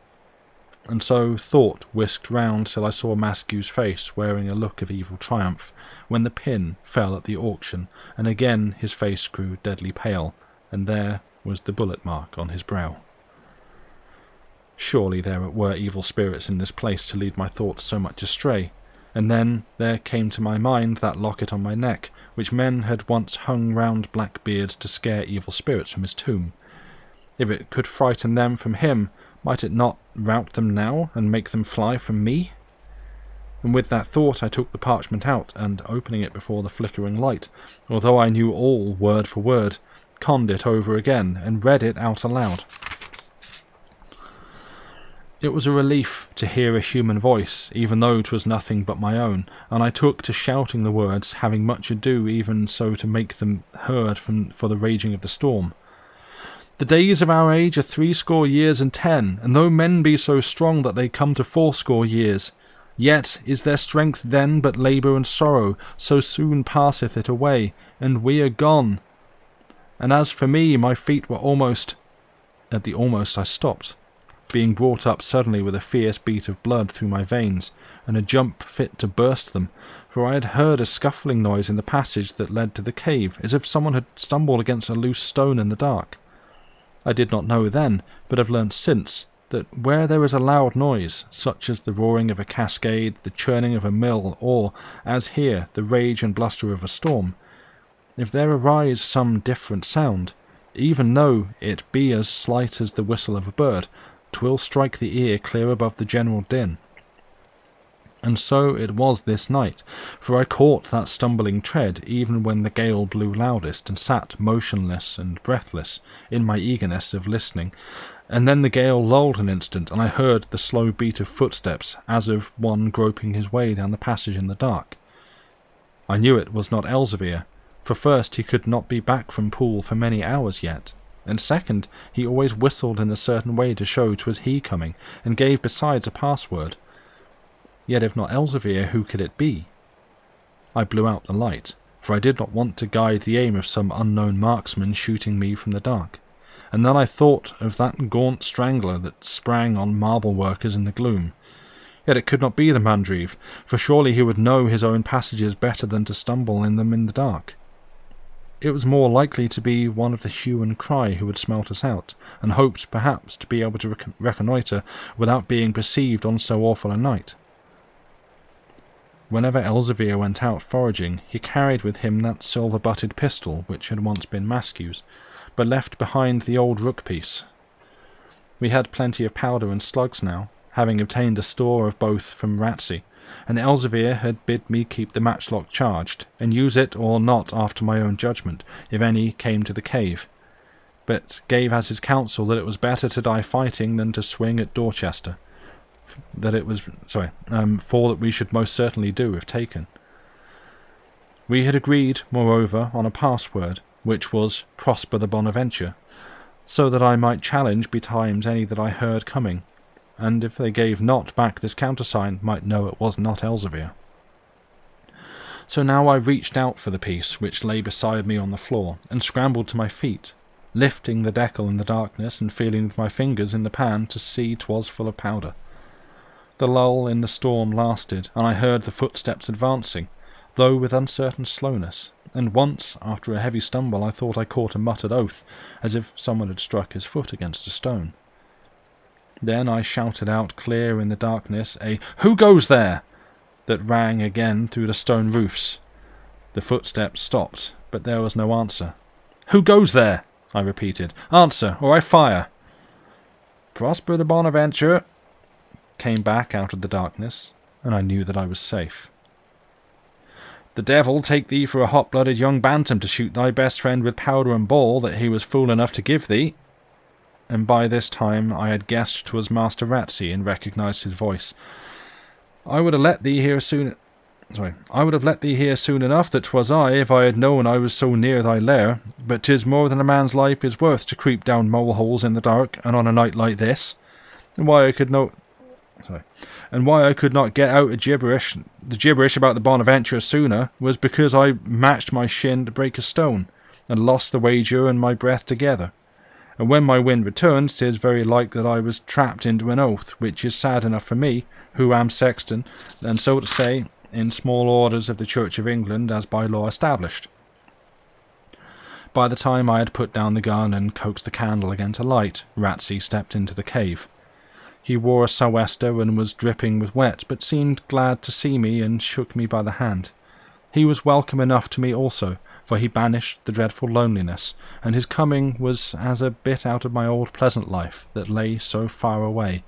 and so thought whisked round till I saw Maskew's face wearing a look of evil triumph, when the pin fell at the auction, and again his face grew deadly pale, and there was the bullet mark on his brow. Surely there were evil spirits in this place to lead my thoughts so much astray, and then there came to my mind that locket on my neck, which men had once hung round Blackbeard's to scare evil spirits from his tomb. If it could frighten them from him, might it not rout them now, and make them fly from me? And with that thought I took the parchment out, and opening it before the flickering light, although I knew all word for word, conned it over again, and read it out aloud. It was a relief to hear a human voice, even though 'twas nothing but my own, and I took to shouting the words, having much ado even so to make them heard for the raging of the storm. The days of our age are 60 years and 10, and though men be so strong that they come to 80 years, yet is their strength then but labour and sorrow, so soon passeth it away, and we are gone. And as for me, my feet were almost... At the almost I stopped, being brought up suddenly with a fierce beat of blood through my veins, and a jump fit to burst them, for I had heard a scuffling noise in the passage that led to the cave, as if someone had stumbled against a loose stone in the dark. I did not know then, but have learnt since, that where there is a loud noise, such as the roaring of a cascade, the churning of a mill, or, as here, the rage and bluster of a storm, if there arise some different sound, even though it be as slight as the whistle of a bird, 'twill strike the ear clear above the general din. And so it was this night, for I caught that stumbling tread even when the gale blew loudest, and sat motionless and breathless in my eagerness of listening, and then the gale lulled an instant, and I heard the slow beat of footsteps, as of one groping his way down the passage in the dark. I knew it was not Elzevir, for first he could not be back from Poole for many hours yet, and second, he always whistled in a certain way to show 'twas he coming, and gave besides a password. Yet if not Elzevir, who could it be? I blew out the light, for I did not want to guide the aim of some unknown marksman shooting me from the dark, and then I thought of that gaunt strangler that sprang on marble workers in the gloom. Yet it could not be the Mandrive, for surely he would know his own passages better than to stumble in them in the dark. It was more likely to be one of the hue and cry who had smelt us out, and hoped perhaps to be able to reconnoitre without being perceived on so awful a night. Whenever Elzevir went out foraging, he carried with him that silver-butted pistol which had once been Maskew's, but left behind the old rook-piece. We had plenty of powder and slugs now, having obtained a store of both from Ratsey, and Elzevir had bid me keep the matchlock charged, and use it or not after my own judgment, if any came to the cave, but gave as his counsel that it was better to die fighting than to swing at Dorchester, for that we should most certainly do if taken. We had agreed, moreover, on a password, which was Prosper the Bonaventure, so that I might challenge betimes any that I heard coming, and if they gave not back this countersign, might know it was not Elzevir. So now I reached out for the piece which lay beside me on the floor, and scrambled to my feet, lifting the decal in the darkness, and feeling with my fingers in the pan to see 'twas full of powder. The lull in the storm lasted, and I heard the footsteps advancing, though with uncertain slowness, and once, after a heavy stumble, I thought I caught a muttered oath, as if someone had struck his foot against a stone. Then I shouted out clear in the darkness a "Who goes there?" that rang again through the stone roofs. The footsteps stopped, but there was no answer. "Who goes there?" I repeated. "Answer, or I fire." "Prosper the Bonaventure," came back out of the darkness, and I knew that I was safe. "The devil take thee for a hot-blooded young bantam to shoot thy best friend with powder and ball that he was fool enough to give thee." And by this time I had guessed 'twas Master Ratsey, and recognised his voice. I would have let thee hear soon enough that 'twas I, if I had known I was so near thy lair, but 'tis more than a man's life is worth to creep down mole-holes in the dark, and on a night like this. And why I could not get out the gibberish about the Bonaventure sooner was because I matched my shin to break a stone, and lost the wager and my breath together. and when my wind returns, 'tis very like that I was trapped into an oath, which is sad enough for me, who am sexton, and so to say, in small orders of the Church of England as by law established. By the time I had put down the gun and coaxed the candle again to light, Ratsey stepped into the cave. He wore a sou'wester and was dripping with wet, but seemed glad to see me and shook me by the hand. He was welcome enough to me also, for he banished the dreadful loneliness, and his coming was as a bit out of my old pleasant life that lay so far away,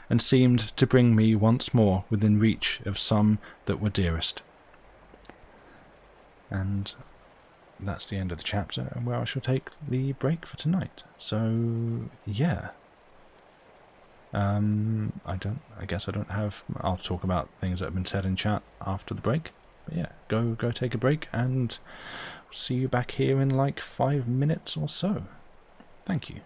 and seemed to bring me once more within reach of some that were dearest. And that's the end of the chapter, and where I shall take the break for tonight. So, yeah. I guess I don't have... I'll talk about things that have been said in chat after the break. But yeah, go take a break, and see you back here in like 5 minutes or so. Thank you.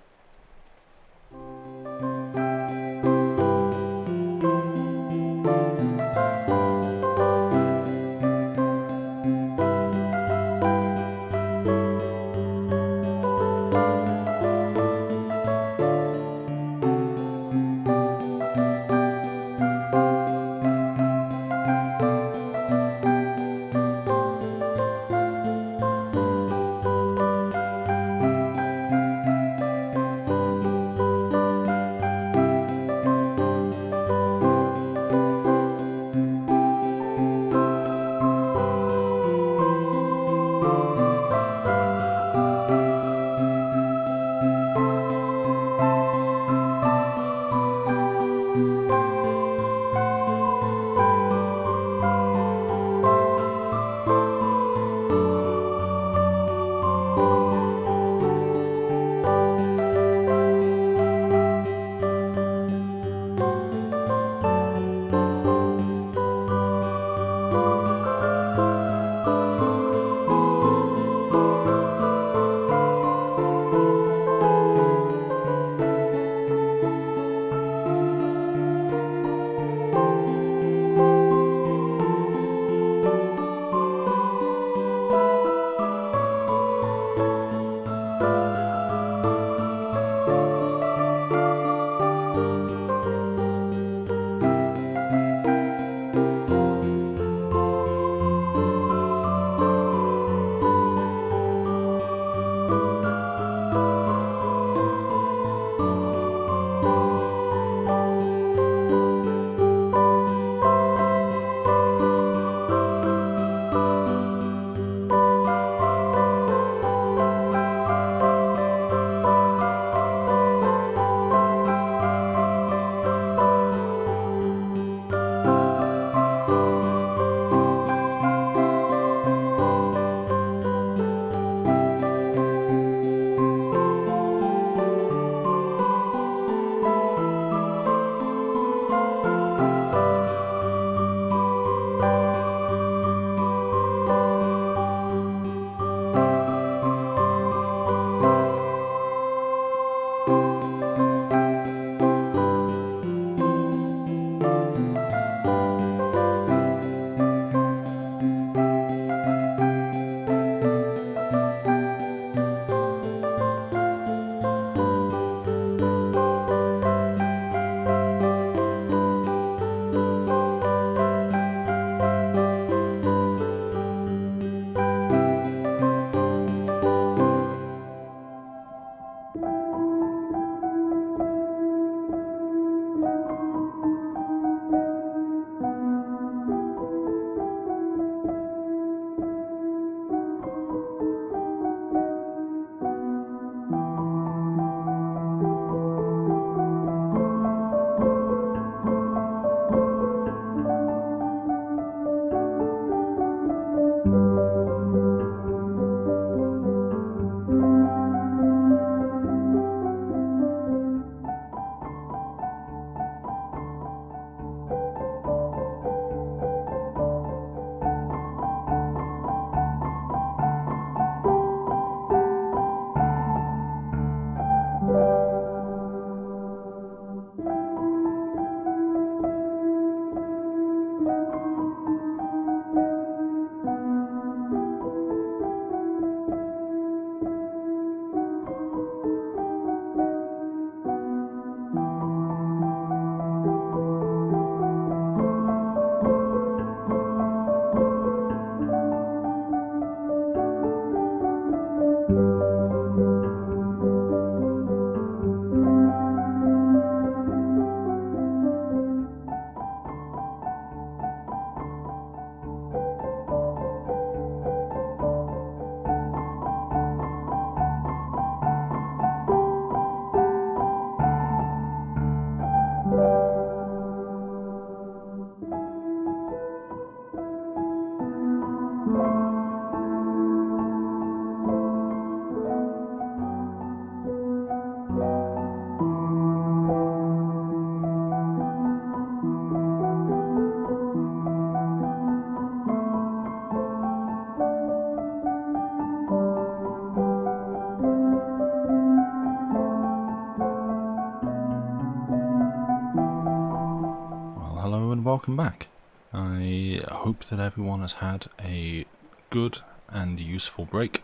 welcome back. I hope that everyone has had a good and useful break.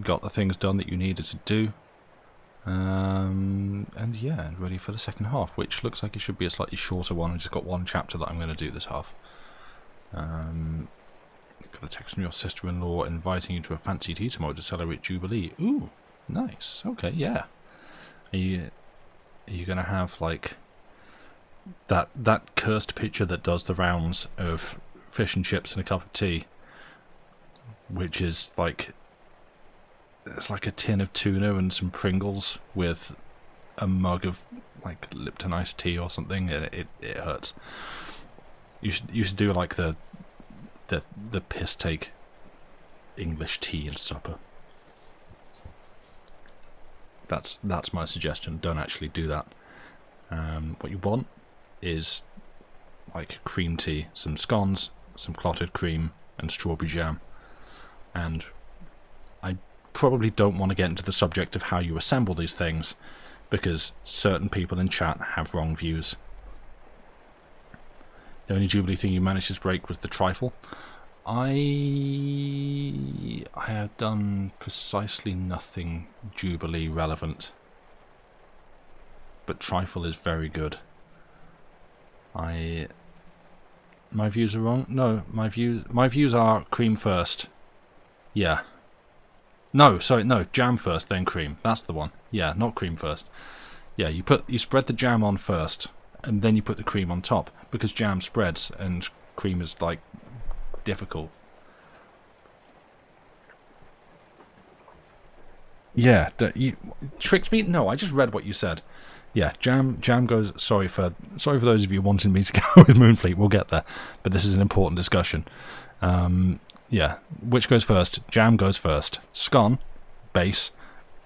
Got the things done that you needed to do. And yeah, ready for the second half, which looks like it should be a slightly shorter one. I've just got one chapter that I'm going to do this half. Got a text from your sister-in-law inviting you to a fancy tea tomorrow to celebrate Jubilee. Ooh, nice. Okay, yeah. Are you going to have, like, that cursed picture that does the rounds of fish and chips and a cup of tea, which is like, it's like a tin of tuna and some Pringles with a mug of like Lipton iced tea or something, and it hurts. You should do like the piss take English tea and supper. That's my suggestion. Don't actually do that. What you want is like cream tea, some scones, some clotted cream, and strawberry jam. And I probably don't want to get into the subject of how you assemble these things, because certain people in chat have wrong views. The only Jubilee thing you managed to break was the trifle. I have done precisely nothing Jubilee relevant, but trifle is very good. My views are wrong? No, my views are cream first. Yeah. No, sorry, no, jam first, then cream. That's the one. Yeah, not cream first. Yeah, you spread the jam on first, and then you put the cream on top, because jam spreads and cream is like difficult. Yeah, you tricked me? No, I just read what you said. Yeah, jam goes. Sorry for those of you wanting me to go with Moonfleet. We'll get there, but this is an important discussion. Yeah, which goes first? Jam goes first. Scone, base,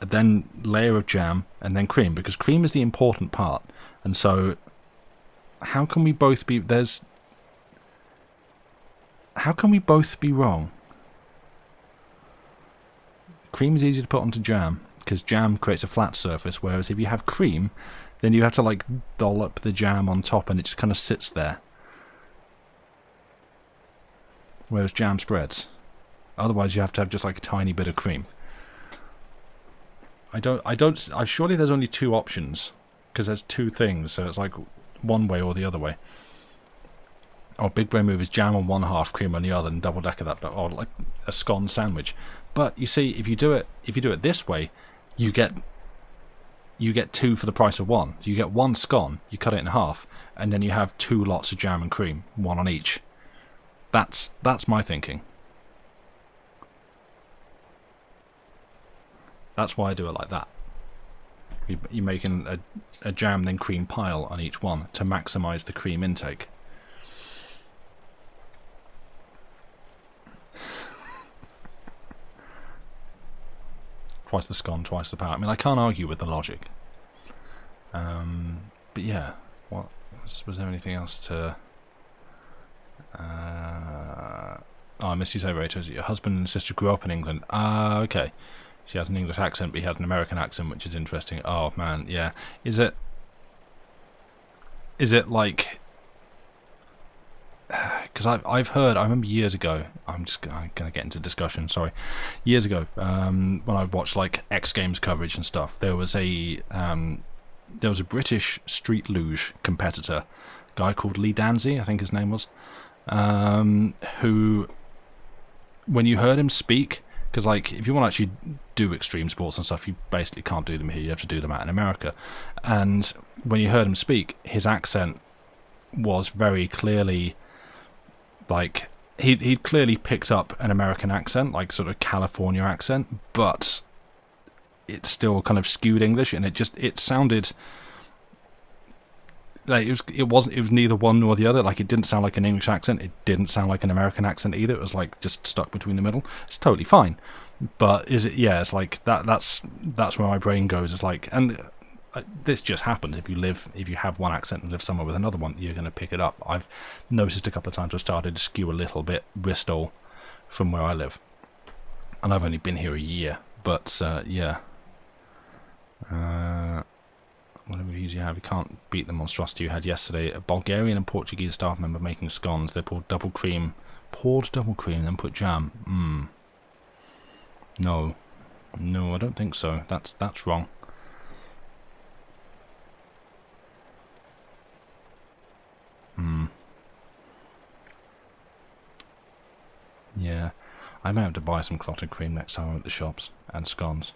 then layer of jam, and then cream, because cream is the important part. And so, how can we both be? How can we both be wrong? Cream is easy to put onto jam, because jam creates a flat surface, whereas if you have cream, then you have to like dollop the jam on top and it just kind of sits there. Whereas jam spreads. Otherwise you have to have just like a tiny bit of cream. Surely there's only two options, because there's two things, so it's like one way or the other way. Or big brain move is jam on one half, cream on the other, and double decker that, or like a scone sandwich. But you see, if you do it this way, you get two for the price of one. You get one scone, you cut it in half, and then you have two lots of jam and cream, one on each. That's my thinking. That's why I do it like that. You're making a jam then cream pile on each one to maximise the cream intake. Twice the scone, twice the power. I mean, I can't argue with the logic. But yeah, what was there anything else to? I missed you say, Rachel. Your husband and sister grew up in England. Okay. She has an English accent, but he had an American accent, which is interesting. Oh man, yeah. Is it like? Because I've heard. I remember years ago. I'm gonna get into discussion. Sorry, years ago, when I watched like X Games coverage and stuff, there was a British street luge competitor, guy called Lee Danzy, I think his name was, who, when you heard him speak, because like if you want to actually do extreme sports and stuff, you basically can't do them here. You have to do them out in America, and when you heard him speak, his accent was very clearly. Like, he'd clearly picked up an American accent, like sort of California accent, but it's still kind of skewed English, and it sounded like it was neither one nor the other. Like, it didn't sound like an English accent, it didn't sound like an American accent either. It was like just stuck between the middle. It's totally fine, but it's like that's where my brain goes. It's like, and this just happens if you have one accent and live somewhere with another one, you're going to pick it up. I've noticed a couple of times I've started to skew a little bit Bristol from where I live, and I've only been here a year, but yeah. whatever views you have, you can't beat the monstrosity you had yesterday. A Bulgarian and Portuguese staff member making scones. They poured double cream, then put jam. No, I don't think so. That's wrong. Yeah, I may have to buy some clotted cream next time I'm at the shops, and scones.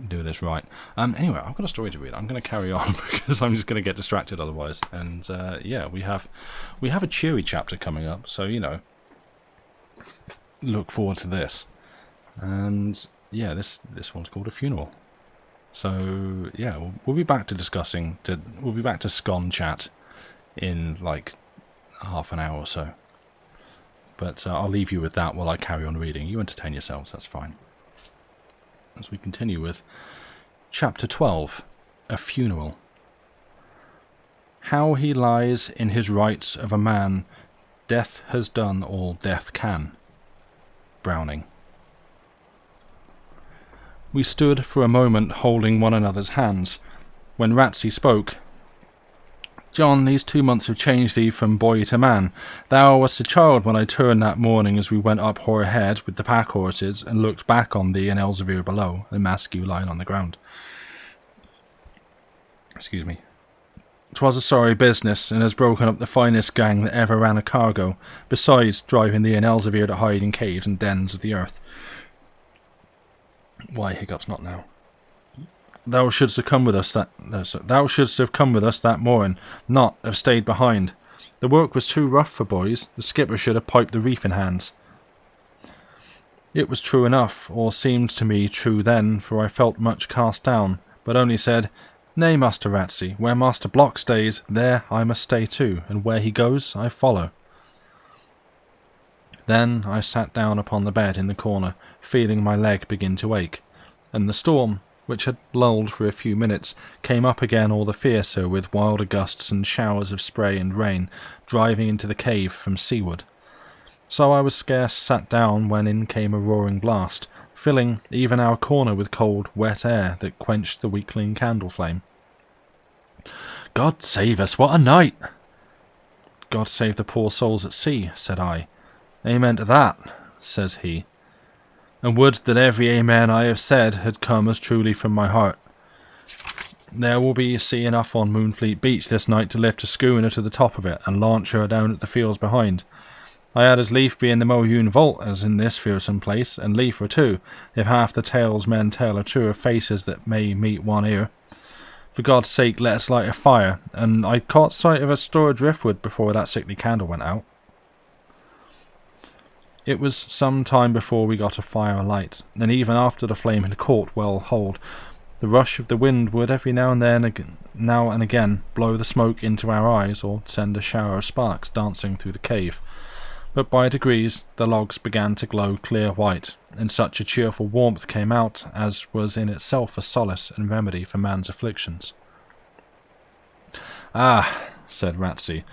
Do this right. Anyway, I've got a story to read. I'm going to carry on because I'm just going to get distracted otherwise. And yeah, we have a cheery chapter coming up, so look forward to this. And yeah, this one's called A Funeral. So yeah, we'll be back to discussing. We'll be back to scone chat in like half an hour or so. But I'll leave you with that while I carry on reading. You entertain yourselves, that's fine. As we continue with Chapter 12, A Funeral. How he lies in his rights of a man, death has done all death can. Browning. We stood for a moment holding one another's hands. When Ratsey spoke, John, these 2 months have changed thee from boy to man. Thou wast a child when I turned that morning as we went up Hoar Head with the pack horses and looked back on thee and Elzevir below, and Maskew lying on the ground. Excuse me. 'Twas a sorry business, and has broken up the finest gang that ever ran a cargo, besides driving thee and Elzevir to hide in caves and dens of the earth. Why, hiccups not now. Thou shouldst have come with us that morning, not have stayed behind. The work was too rough for boys. The skipper should have piped the reef in hands. It was true enough, or seemed to me true then, for I felt much cast down, but only said, Nay, Master Ratsey, where Master Block stays, there I must stay too, and where he goes, I follow. Then I sat down upon the bed in the corner, feeling my leg begin to ache, and the storm, which had lulled for a few minutes, came up again all the fiercer with wilder gusts and showers of spray and rain, driving into the cave from seaward. So I was scarce sat down when in came a roaring blast, filling even our corner with cold, wet air that quenched the weakling candle flame. God save us, what a night! God save the poor souls at sea, said I. Amen to that, says he. And would that every amen I have said had come as truly from my heart. There will be sea enough on Moonfleet beach this night to lift a schooner to the top of it and launch her down at the fields behind. I had as lief be in the Mohune vault as in this fearsome place, and liefer too, if half the tales men tell are true of faces that may meet one ear. For God's sake, let us light a fire, and I caught sight of a store of driftwood before that sickly candle went out. It was some time before we got a fire alight, and even after the flame had caught well hold, the rush of the wind would every now and again blow the smoke into our eyes or send a shower of sparks dancing through the cave. But by degrees the logs began to glow clear white, and such a cheerful warmth came out as was in itself a solace and remedy for man's afflictions. Ah, said Ratsey,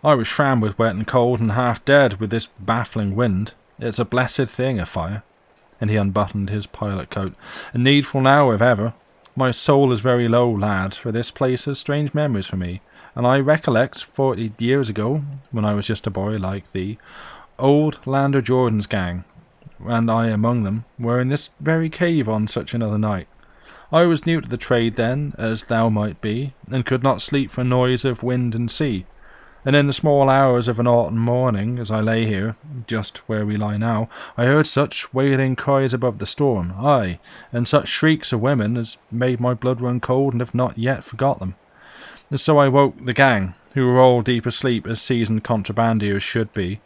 I was shram with wet and cold and half dead with this baffling wind. It's a blessed thing, a fire. And he unbuttoned his pilot coat. And needful now, if ever. My soul is very low, lad, for this place has strange memories for me. And I recollect 40 years ago, when I was just a boy like thee, old Lander Jordan's gang, and I among them, were in this very cave on such another night. I was new to the trade then, as thou might be, and could not sleep for noise of wind and sea. And in the small hours of an autumn morning, as I lay here, just where we lie now, I heard such wailing cries above the storm, aye, and such shrieks of women as made my blood run cold and have not yet forgot them. And so I woke the gang, who were all deep asleep as seasoned contrabandiers should be.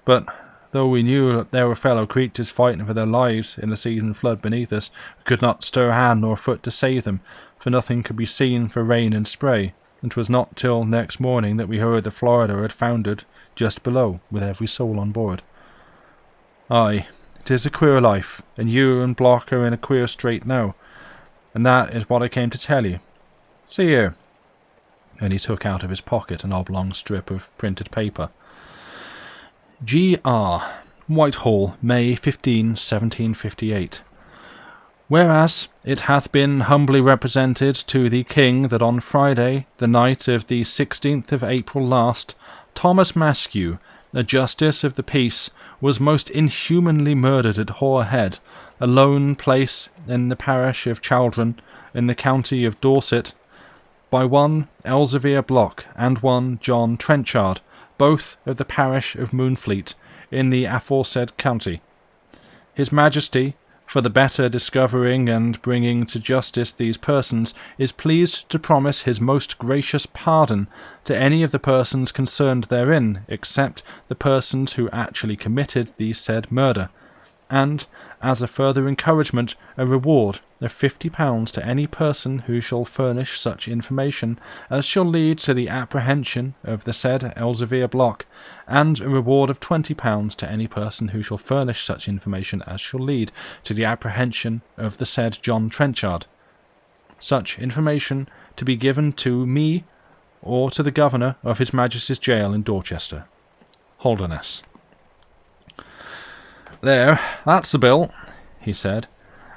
But though we knew that there were fellow creatures fighting for their lives in the seasoned flood beneath us, we could not stir hand nor foot to save them, for nothing could be seen for rain and spray. And 'twas not till next morning that we heard the Florida had foundered just below, with every soul on board. Aye, it is a queer life, and you and Block are in a queer strait now, and that is what I came to tell you. See here. And he took out of his pocket an oblong strip of printed paper. G.R. Whitehall, May 15, 1758. Whereas it hath been humbly represented to the King that on Friday, the night of the 16th of April last, Thomas Maskew, a justice of the peace, was most inhumanly murdered at Hoar Head, a lone place in the parish of Chaldron, in the county of Dorset, by one Elzevir Block and one John Trenchard, both of the parish of Moonfleet, in the aforesaid county. His Majesty, for the better discovering and bringing to justice these persons, is pleased to promise his most gracious pardon to any of the persons concerned therein, except the persons who actually committed the said murder, and, as a further encouragement, a reward of £50 to any person who shall furnish such information as shall lead to the apprehension of the said Elzevir Block, and a reward of £20 to any person who shall furnish such information as shall lead to the apprehension of the said John Trenchard. Such information to be given to me or to the Governor of His Majesty's Jail in Dorchester. Holderness. "There, that's the bill," he said,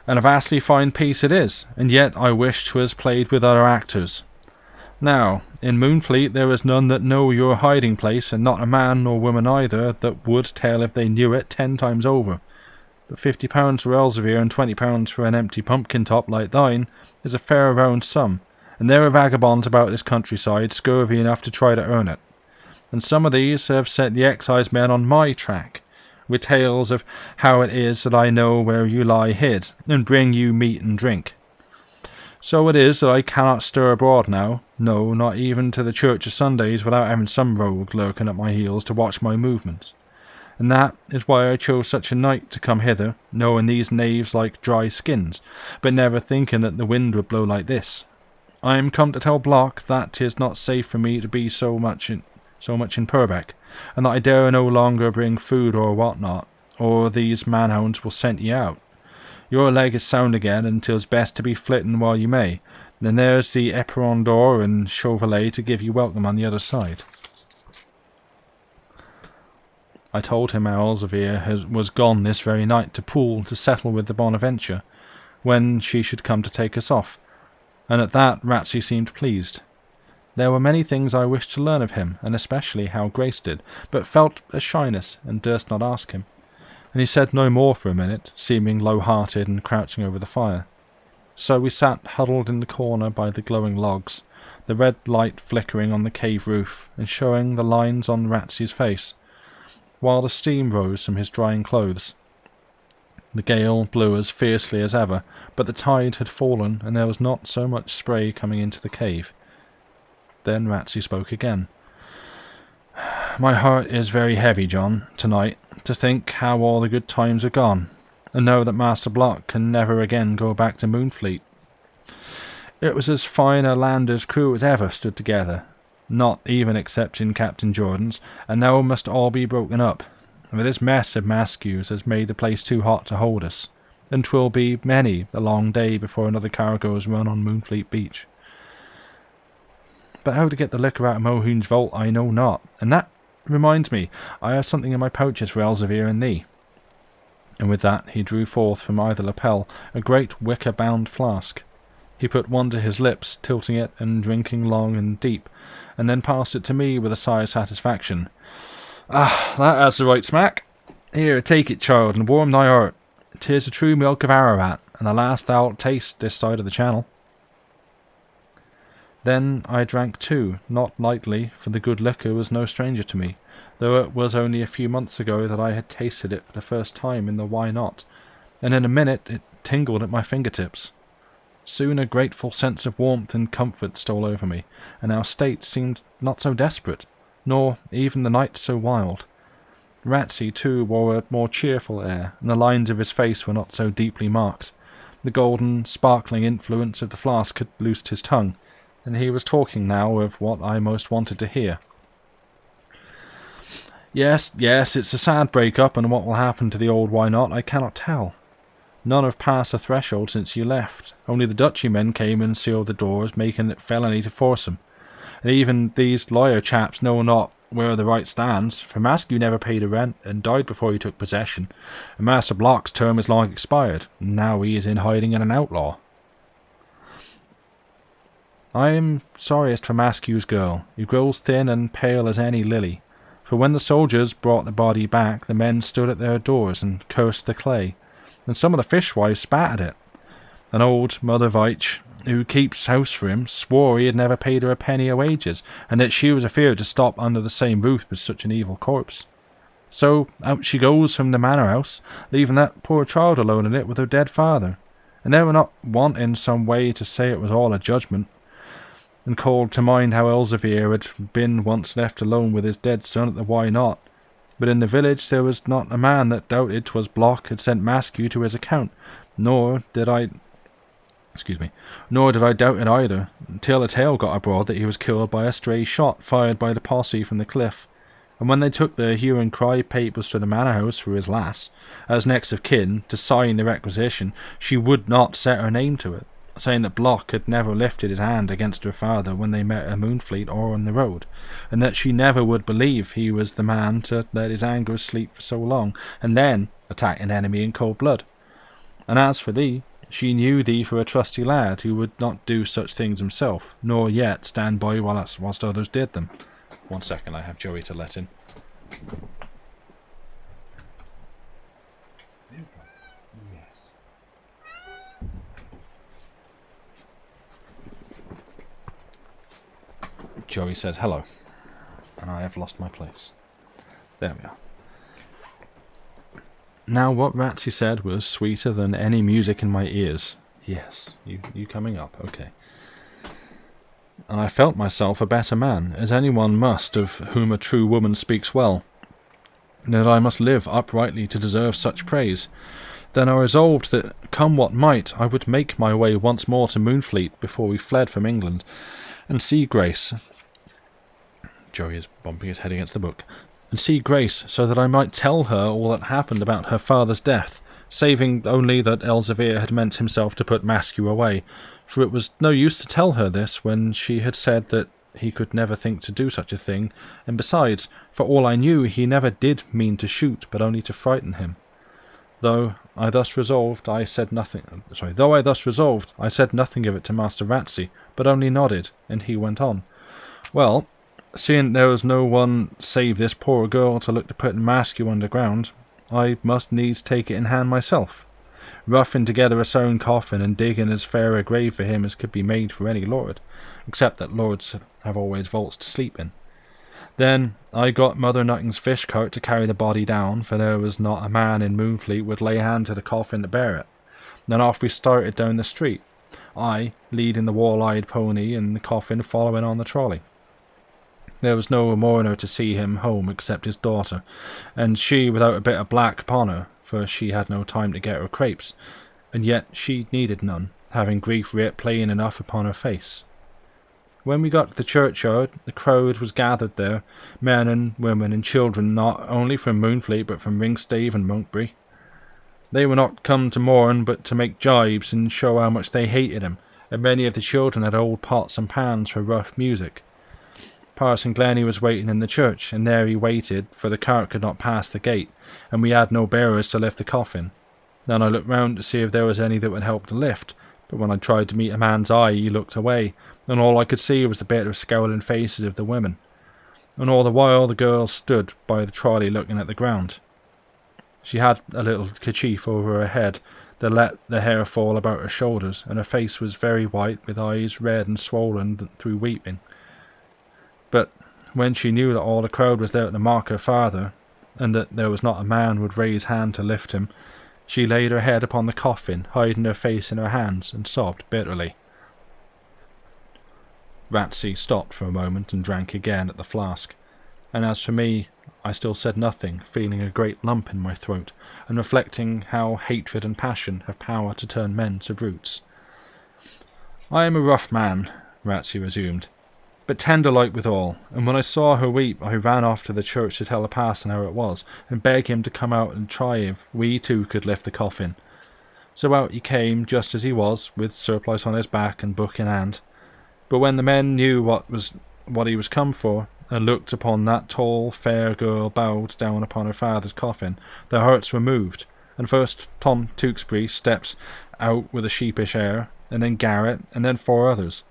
"and a vastly fine piece it is, and yet I wish 'twas played with other actors. Now, in Moonfleet there is none that know your hiding place, and not a man nor woman either that would tell if they knew it 10 times over. But £50 for Elzevir and £20 for an empty pumpkin top like thine is a fair round sum, and there are vagabonds about this countryside scurvy enough to try to earn it. And some of these have set the excise men on my track, with tales of how it is that I know where you lie hid, and bring you meat and drink. So it is that I cannot stir abroad now, no, not even to the church of Sundays, without having some rogue lurking at my heels to watch my movements. And that is why I chose such a night to come hither, knowing these knaves like dry skins, but never thinking that the wind would blow like this. I am come to tell Block that 'tis not safe for me to be so much in Purbeck, and that I dare no longer bring food or what not, or these manhounds will scent ye out. Your leg is sound again, and 'tis best to be flitting while you may. Then there's the Eperon door and Chauvelet to give you welcome on the other side." I told him how Elzevir was gone this very night to Poole to settle with the Bonaventure, when she should come to take us off, and at that Ratsey seemed pleased. There were many things I wished to learn of him, and especially how Grace did, but felt a shyness and durst not ask him, and he said no more for a minute, seeming low-hearted and crouching over the fire. So we sat huddled in the corner by the glowing logs, the red light flickering on the cave roof and showing the lines on Ratsey's face, while the steam rose from his drying clothes. The gale blew as fiercely as ever, but the tide had fallen, and there was not so much spray coming into the cave. Then Ratsey spoke again. "My heart is very heavy, John, tonight, to think how all the good times are gone, and know that Master Block can never again go back to Moonfleet. It was as fine a lander's crew as ever stood together, not even excepting Captain Jordan's, and now must all be broken up, for this mess of Maskews has made the place too hot to hold us, and 'twill be many a long day before another cargo is run on Moonfleet Beach. But how to get the liquor out of Mohun's vault I know not, and that reminds me, I have something in my pouches for Elzevir and thee." And with that he drew forth from either lapel a great wicker-bound flask. He put one to his lips, tilting it and drinking long and deep, and then passed it to me with a sigh of satisfaction. "Ah, that has the right smack. Here, take it, child, and warm thy heart. 'Tis the true milk of Ararat, and the last thou'lt taste this side of the Channel." Then I drank too, not lightly, for the good liquor was no stranger to me, though it was only a few months ago that I had tasted it for the first time in the Why Not, and in a minute it tingled at my fingertips. Soon a grateful sense of warmth and comfort stole over me, and our state seemed not so desperate, nor even the night so wild. Ratsey, too, wore a more cheerful air, and the lines of his face were not so deeply marked. The golden, sparkling influence of the flask had loosed his tongue, and he was talking now of what I most wanted to hear. Yes, it's a sad break-up, and what will happen to the old Why Not I cannot tell. None have passed the threshold since you left. Only the Dutchy men came and sealed the doors, making it felony to force 'em. And even these lawyer chaps know not where the right stands, for Maskew never paid a rent and died before he took possession, and Master Block's term is long expired, and now he is in hiding and an outlaw. I am sorriest for Maskew's girl, who grows thin and pale as any lily, for when the soldiers brought the body back, the men stood at their doors and cursed the clay, and some of the fishwives spat at it. An old Mother Veitch, who keeps house for him, swore he had never paid her a penny of wages, and that she was afeard to stop under the same roof with such an evil corpse. So out she goes from the manor house, leaving that poor child alone in it with her dead father, and they were not wanting some way to say it was all a judgment, and called to mind how Elzevir had been once left alone with his dead son at the Why Not. But in the village there was not a man that doubted 'twas Block had sent Maskew to his account, nor did I doubt it either, until a tale got abroad that he was killed by a stray shot fired by the posse from the cliff. And when they took the hue and cry papers to the manor house for his lass, as next of kin, to sign the requisition, she would not set her name to it, saying that Block had never lifted his hand against her father when they met at Moonfleet or on the road, and that she never would believe he was the man to let his anger sleep for so long, and then attack an enemy in cold blood. And as for thee, she knew thee for a trusty lad who would not do such things himself, nor yet stand by whilst others did them. 1 second, I have Joey to let in. Yes. Joey says hello, and I have lost my place. There we are. Now what Ratsy said was sweeter than any music in my ears. Yes, you coming up, okay. And I felt myself a better man, as anyone must of whom a true woman speaks well, that I must live uprightly to deserve such praise. Then I resolved that, come what might, I would make my way once more to Moonfleet before we fled from England, and see Grace. Joey is bumping his head against the book. And see Grace, so that I might tell her all that happened about her father's death, saving only that Elzevir had meant himself to put Maskew away, for it was no use to tell her this when she had said that he could never think to do such a thing, and besides, for all I knew, he never did mean to shoot, but only to frighten him. Though I thus resolved, I said nothing of it to Master Ratsey, but only nodded, and he went on. Well, seeing there was no one save this poor girl to look to putting Maskew underground, I must needs take it in hand myself, roughing together a stone coffin and digging as fair a grave for him as could be made for any lord, except that lords have always vaults to sleep in. Then I got Mother Nutting's fish cart to carry the body down, for there was not a man in Moonfleet would lay hand to the coffin to bear it. Then off we started down the street, I leading the wall-eyed pony and the coffin following on the trolley. There was no mourner to see him home except his daughter, and she without a bit of black upon her, for she had no time to get her crapes, and yet she needed none, having grief writ plain enough upon her face. When we got to the churchyard, the crowd was gathered there, men and women and children not only from Moonfleet but from Ringstave and Monkbury. They were not come to mourn but to make jibes and show how much they hated him, and many of the children had old pots and pans for rough music. Parson Glennie was waiting in the church, and there he waited, for the cart could not pass the gate, and we had no bearers to lift the coffin. Then I looked round to see if there was any that would help to lift, but when I tried to meet a man's eye, he looked away, and all I could see was the bitter scowling faces of the women. And all the while the girl stood by the trolley looking at the ground. She had a little kerchief over her head that let the hair fall about her shoulders, and her face was very white, with eyes red and swollen through weeping. But when she knew that all the crowd was there to mark her father, and that there was not a man would raise hand to lift him, she laid her head upon the coffin, hiding her face in her hands, and sobbed bitterly. Ratsey stopped for a moment and drank again at the flask, and as for me, I still said nothing, feeling a great lump in my throat, and reflecting how hatred and passion have power to turn men to brutes. "I am a rough man," Ratsey resumed, "but tender-like withal, and when I saw her weep, I ran off to the church to tell the parson how it was, and beg him to come out and try if we too could lift the coffin. So out he came, just as he was, with surplice on his back and book in hand. But when the men knew what he was come for, and looked upon that tall, fair girl bowed down upon her father's coffin, their hearts were moved, and first Tom Tewkesbury steps out with a sheepish air, and then Garrett, and then 4 others.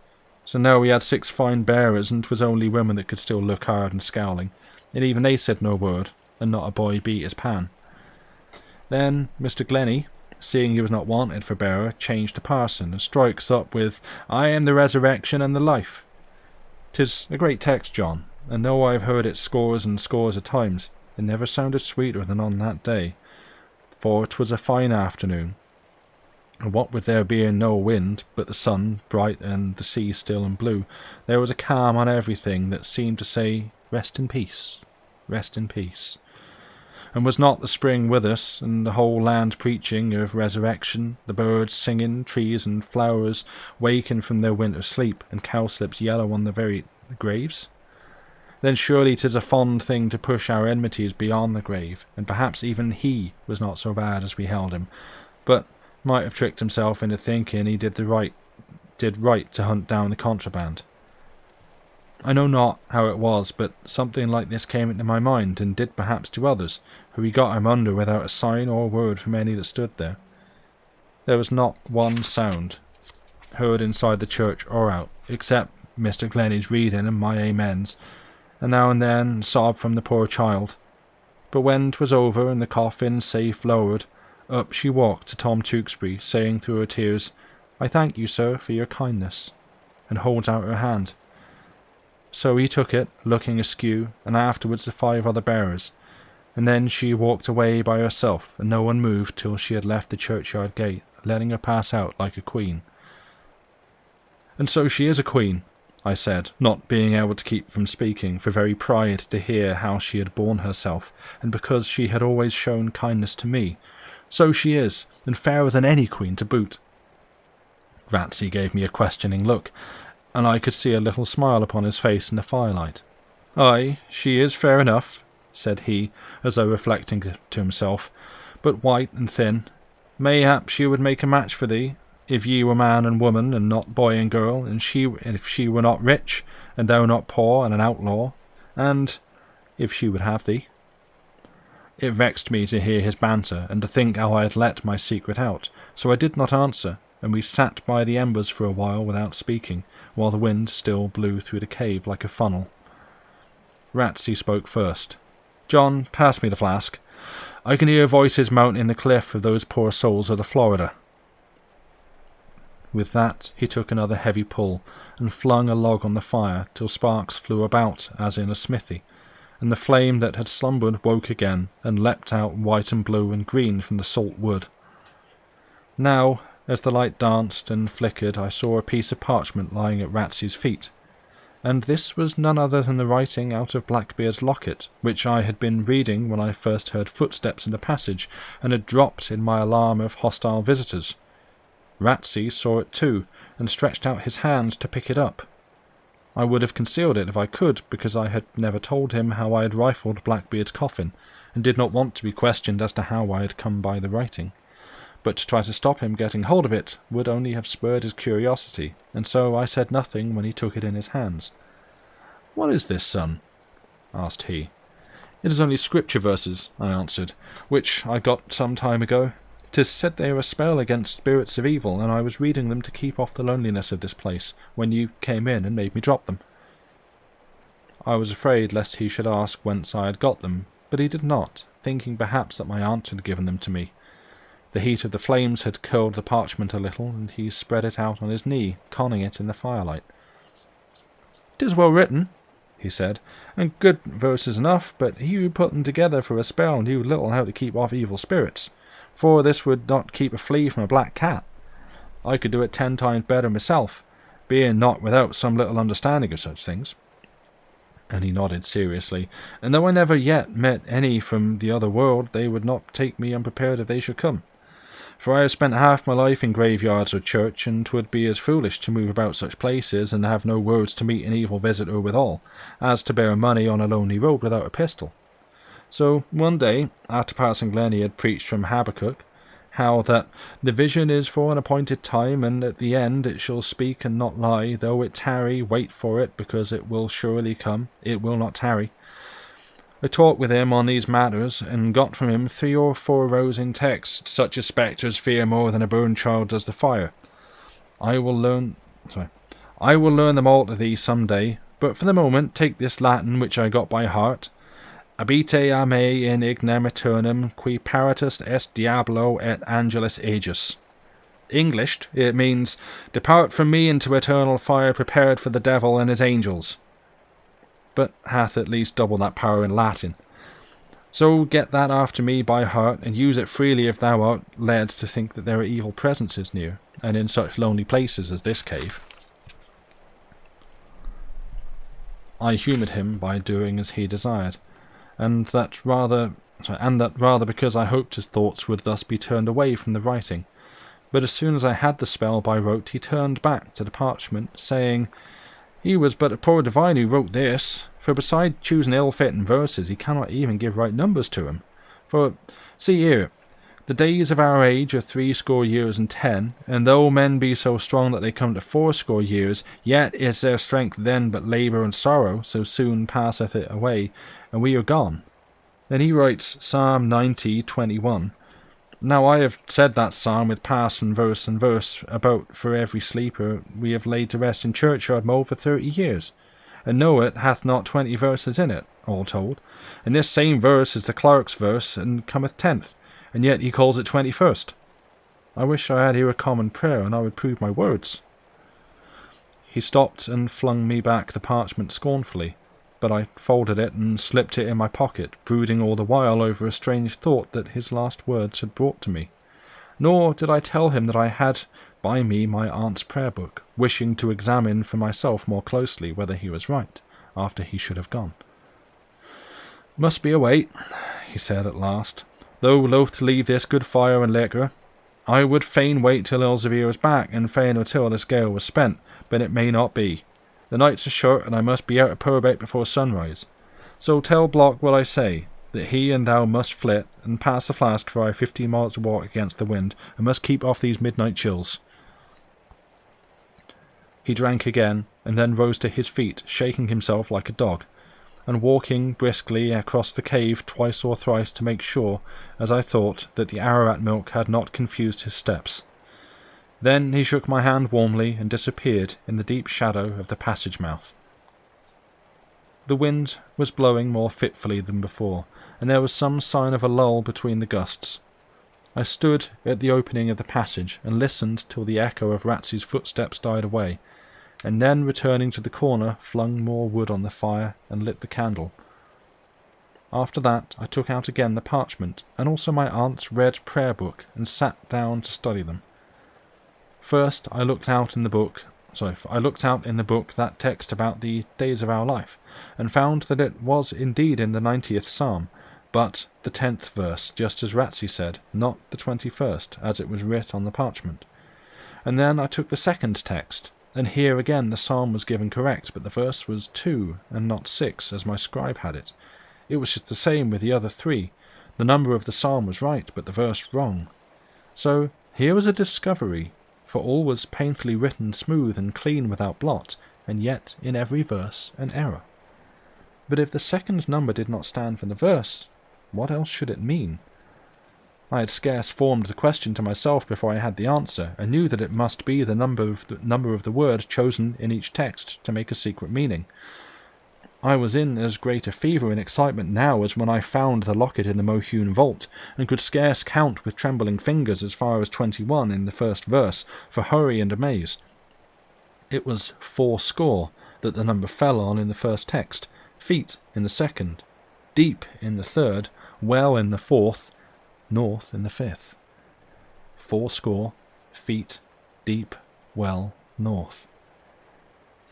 So now we had 6 fine bearers, and 'twas only women that could still look hard and scowling, and even they said no word, and not a boy beat his pan. Then Mr. Glennie, seeing he was not wanted for bearer, changed to parson, and strikes up with, "I am the resurrection and the life." 'Tis a great text, John, and though I've heard it scores and scores of times, it never sounded sweeter than on that day, for 'twas a fine afternoon, and what with there being no wind, but the sun bright and the sea still and blue, there was a calm on everything that seemed to say, "Rest in peace, rest in peace." And was not the spring with us, and the whole land preaching of resurrection, the birds singing, trees and flowers waking from their winter sleep, and cowslips yellow on the very graves? Then surely 'tis a fond thing to push our enmities beyond the grave, and perhaps even he was not so bad as we held him, but might have tricked himself into thinking he did right to hunt down the contraband. I know not how it was, but something like this came into my mind, and did perhaps to others, who we got him under without a sign or word from any that stood there. There was not one sound heard inside the church or out, except Mr. Glennie's reading and my amens, and now and then a sob from the poor child. But when 'twas over and the coffin safe lowered, up she walked to Tom Tewkesbury, saying through her tears, "I thank you, sir, for your kindness," and holds out her hand. So he took it, looking askew, and afterwards the 5 other bearers, and then she walked away by herself, and no one moved till she had left the churchyard gate, letting her pass out like a queen. "And so she is a queen," I said, not being able to keep from speaking, for very pride to hear how she had borne herself, and because she had always shown kindness to me. "So she is, and fairer than any queen to boot." Ratsey gave me a questioning look, and I could see a little smile upon his face in the firelight. "Aye, she is fair enough," said he, as though reflecting to himself, "but white and thin. Mayhap she would make a match for thee, if ye were man and woman, and not boy and girl, and if she were not rich, and thou not poor and an outlaw, and if she would have thee." It vexed me to hear his banter, and to think how I had let my secret out, so I did not answer, and we sat by the embers for a while without speaking, while the wind still blew through the cave like a funnel. Ratsey spoke first. "John, pass me the flask. I can hear voices mounting the cliff of those poor souls of the Florida." With that he took another heavy pull, and flung a log on the fire till sparks flew about as in a smithy, and the flame that had slumbered woke again, and leapt out white and blue and green from the salt wood. Now, as the light danced and flickered, I saw a piece of parchment lying at Ratsey's feet, and this was none other than the writing out of Blackbeard's locket, which I had been reading when I first heard footsteps in the passage, and had dropped in my alarm of hostile visitors. Ratsey saw it too, and stretched out his hand to pick it up. I would have concealed it if I could, because I had never told him how I had rifled Blackbeard's coffin, and did not want to be questioned as to how I had come by the writing. But to try to stop him getting hold of it would only have spurred his curiosity, and so I said nothing when he took it in his hands. "What is this, son?" asked he. "It is only scripture verses," I answered, "which I got some time ago. 'Tis said they are a spell against spirits of evil, and I was reading them to keep off the loneliness of this place, when you came in and made me drop them." I was afraid lest he should ask whence I had got them, but he did not, thinking perhaps that my aunt had given them to me. The heat of the flames had curled the parchment a little, and he spread it out on his knee, conning it in the firelight. "'Tis well written," he said, "and good verses enough, but he who put them together for a spell knew little how to keep off evil spirits, for this would not keep a flea from a black cat. I could do it 10 times better myself, being not without some little understanding of such things." And he nodded seriously, and though I never yet met any from the other world, they would not take me unprepared if they should come. For I have spent half my life in graveyards or church, and 'twould be as foolish to move about such places and have no words to meet an evil visitor withal, as to bear money on a lonely road without a pistol. So one day, after Parson Glennie had preached from Habakkuk, how that the vision is for an appointed time, and at the end it shall speak and not lie. Though it tarry, wait for it, because it will surely come, it will not tarry. I talked with him on these matters, and got from him 3 or 4 rows in text, such as spectres fear more than a burned child does the fire. I will learn them all to thee some day, but for the moment take this Latin which I got by heart. Abite a me in ignem eternum, qui paratus est diablo et angelus aegis. Englished, it means, depart from me into eternal fire prepared for the devil and his angels, but hath at least double that power in Latin. So get that after me by heart, and use it freely if thou art led to think that there are evil presences near, and in such lonely places as this cave. I humoured him by doing as he desired, and that rather because I hoped his thoughts would thus be turned away from the writing. But as soon as I had the spell by rote, he turned back to the parchment, saying, "He was but a poor divine who wrote this, for beside choosing ill-fitting verses, he cannot even give right numbers to 'em. For, see here, the days of our age are 60 years and 10, and though men be so strong that they come to 80 years, yet is their strength then but labour and sorrow, so soon passeth it away, and we are gone." Then he writes Psalm 90:21. Now I have said that psalm with pass and verse about for every sleeper we have laid to rest in churchyard mould for 30 years, and know it hath not 20 verses in it, all told, and this same verse is the clerk's verse, and cometh 10th, and yet he calls it 21st. I wish I had here a common prayer, and I would prove my words. He stopped and flung me back the parchment scornfully, but I folded it and slipped it in my pocket, brooding all the while over a strange thought that his last words had brought to me. Nor did I tell him that I had by me my aunt's prayer book, wishing to examine for myself more closely whether he was right, after he should have gone. "Must be a wait," he said at last, "though loath to leave this good fire and liquor. I would fain wait till Elzevir was back, and fain until this gale was spent, but it may not be. The nights are short, and I must be out of Purbeck before sunrise. So tell Block what I say, that he and thou must flit, and pass the flask for I 15 miles to walk against the wind, and must keep off these midnight chills." He drank again, and then rose to his feet, shaking himself like a dog, and walking briskly across the cave twice or thrice to make sure, as I thought, that the Ararat milk had not confused his steps. Then he shook my hand warmly and disappeared in the deep shadow of the passage-mouth. The wind was blowing more fitfully than before, and there was some sign of a lull between the gusts. I stood at the opening of the passage and listened till the echo of Ratsy's footsteps died away, and then, returning to the corner, flung more wood on the fire and lit the candle. After that I took out again the parchment, and also my aunt's red prayer book, and sat down to study them. First I looked out in the book that text about the days of our life, and found that it was indeed in the 90th Psalm, but the 10th verse, just as Ratsy said, not the 21st, as it was writ on the parchment. And then I took the second text, and here again the psalm was given correct, but the verse was 2 and not 6, as my scribe had it. It was just the same with the other 3. The number of the psalm was right, but the verse wrong. So here was a discovery, for all was painfully written smooth and clean without blot, and yet in every verse an error. But if the second number did not stand for the verse, what else should it mean? I had scarce formed the question to myself before I had the answer, and knew that it must be the number of the word chosen in each text to make a secret meaning. I was in as great a fever and excitement now as when I found the locket in the Mohune vault, and could scarce count with trembling fingers as far as 21 in the first verse, for hurry and amaze. It was 80 that the number fell on in the first text, feet in the second, deep in the third, well in the fourth, north in the fifth. 80, feet, deep, well, north.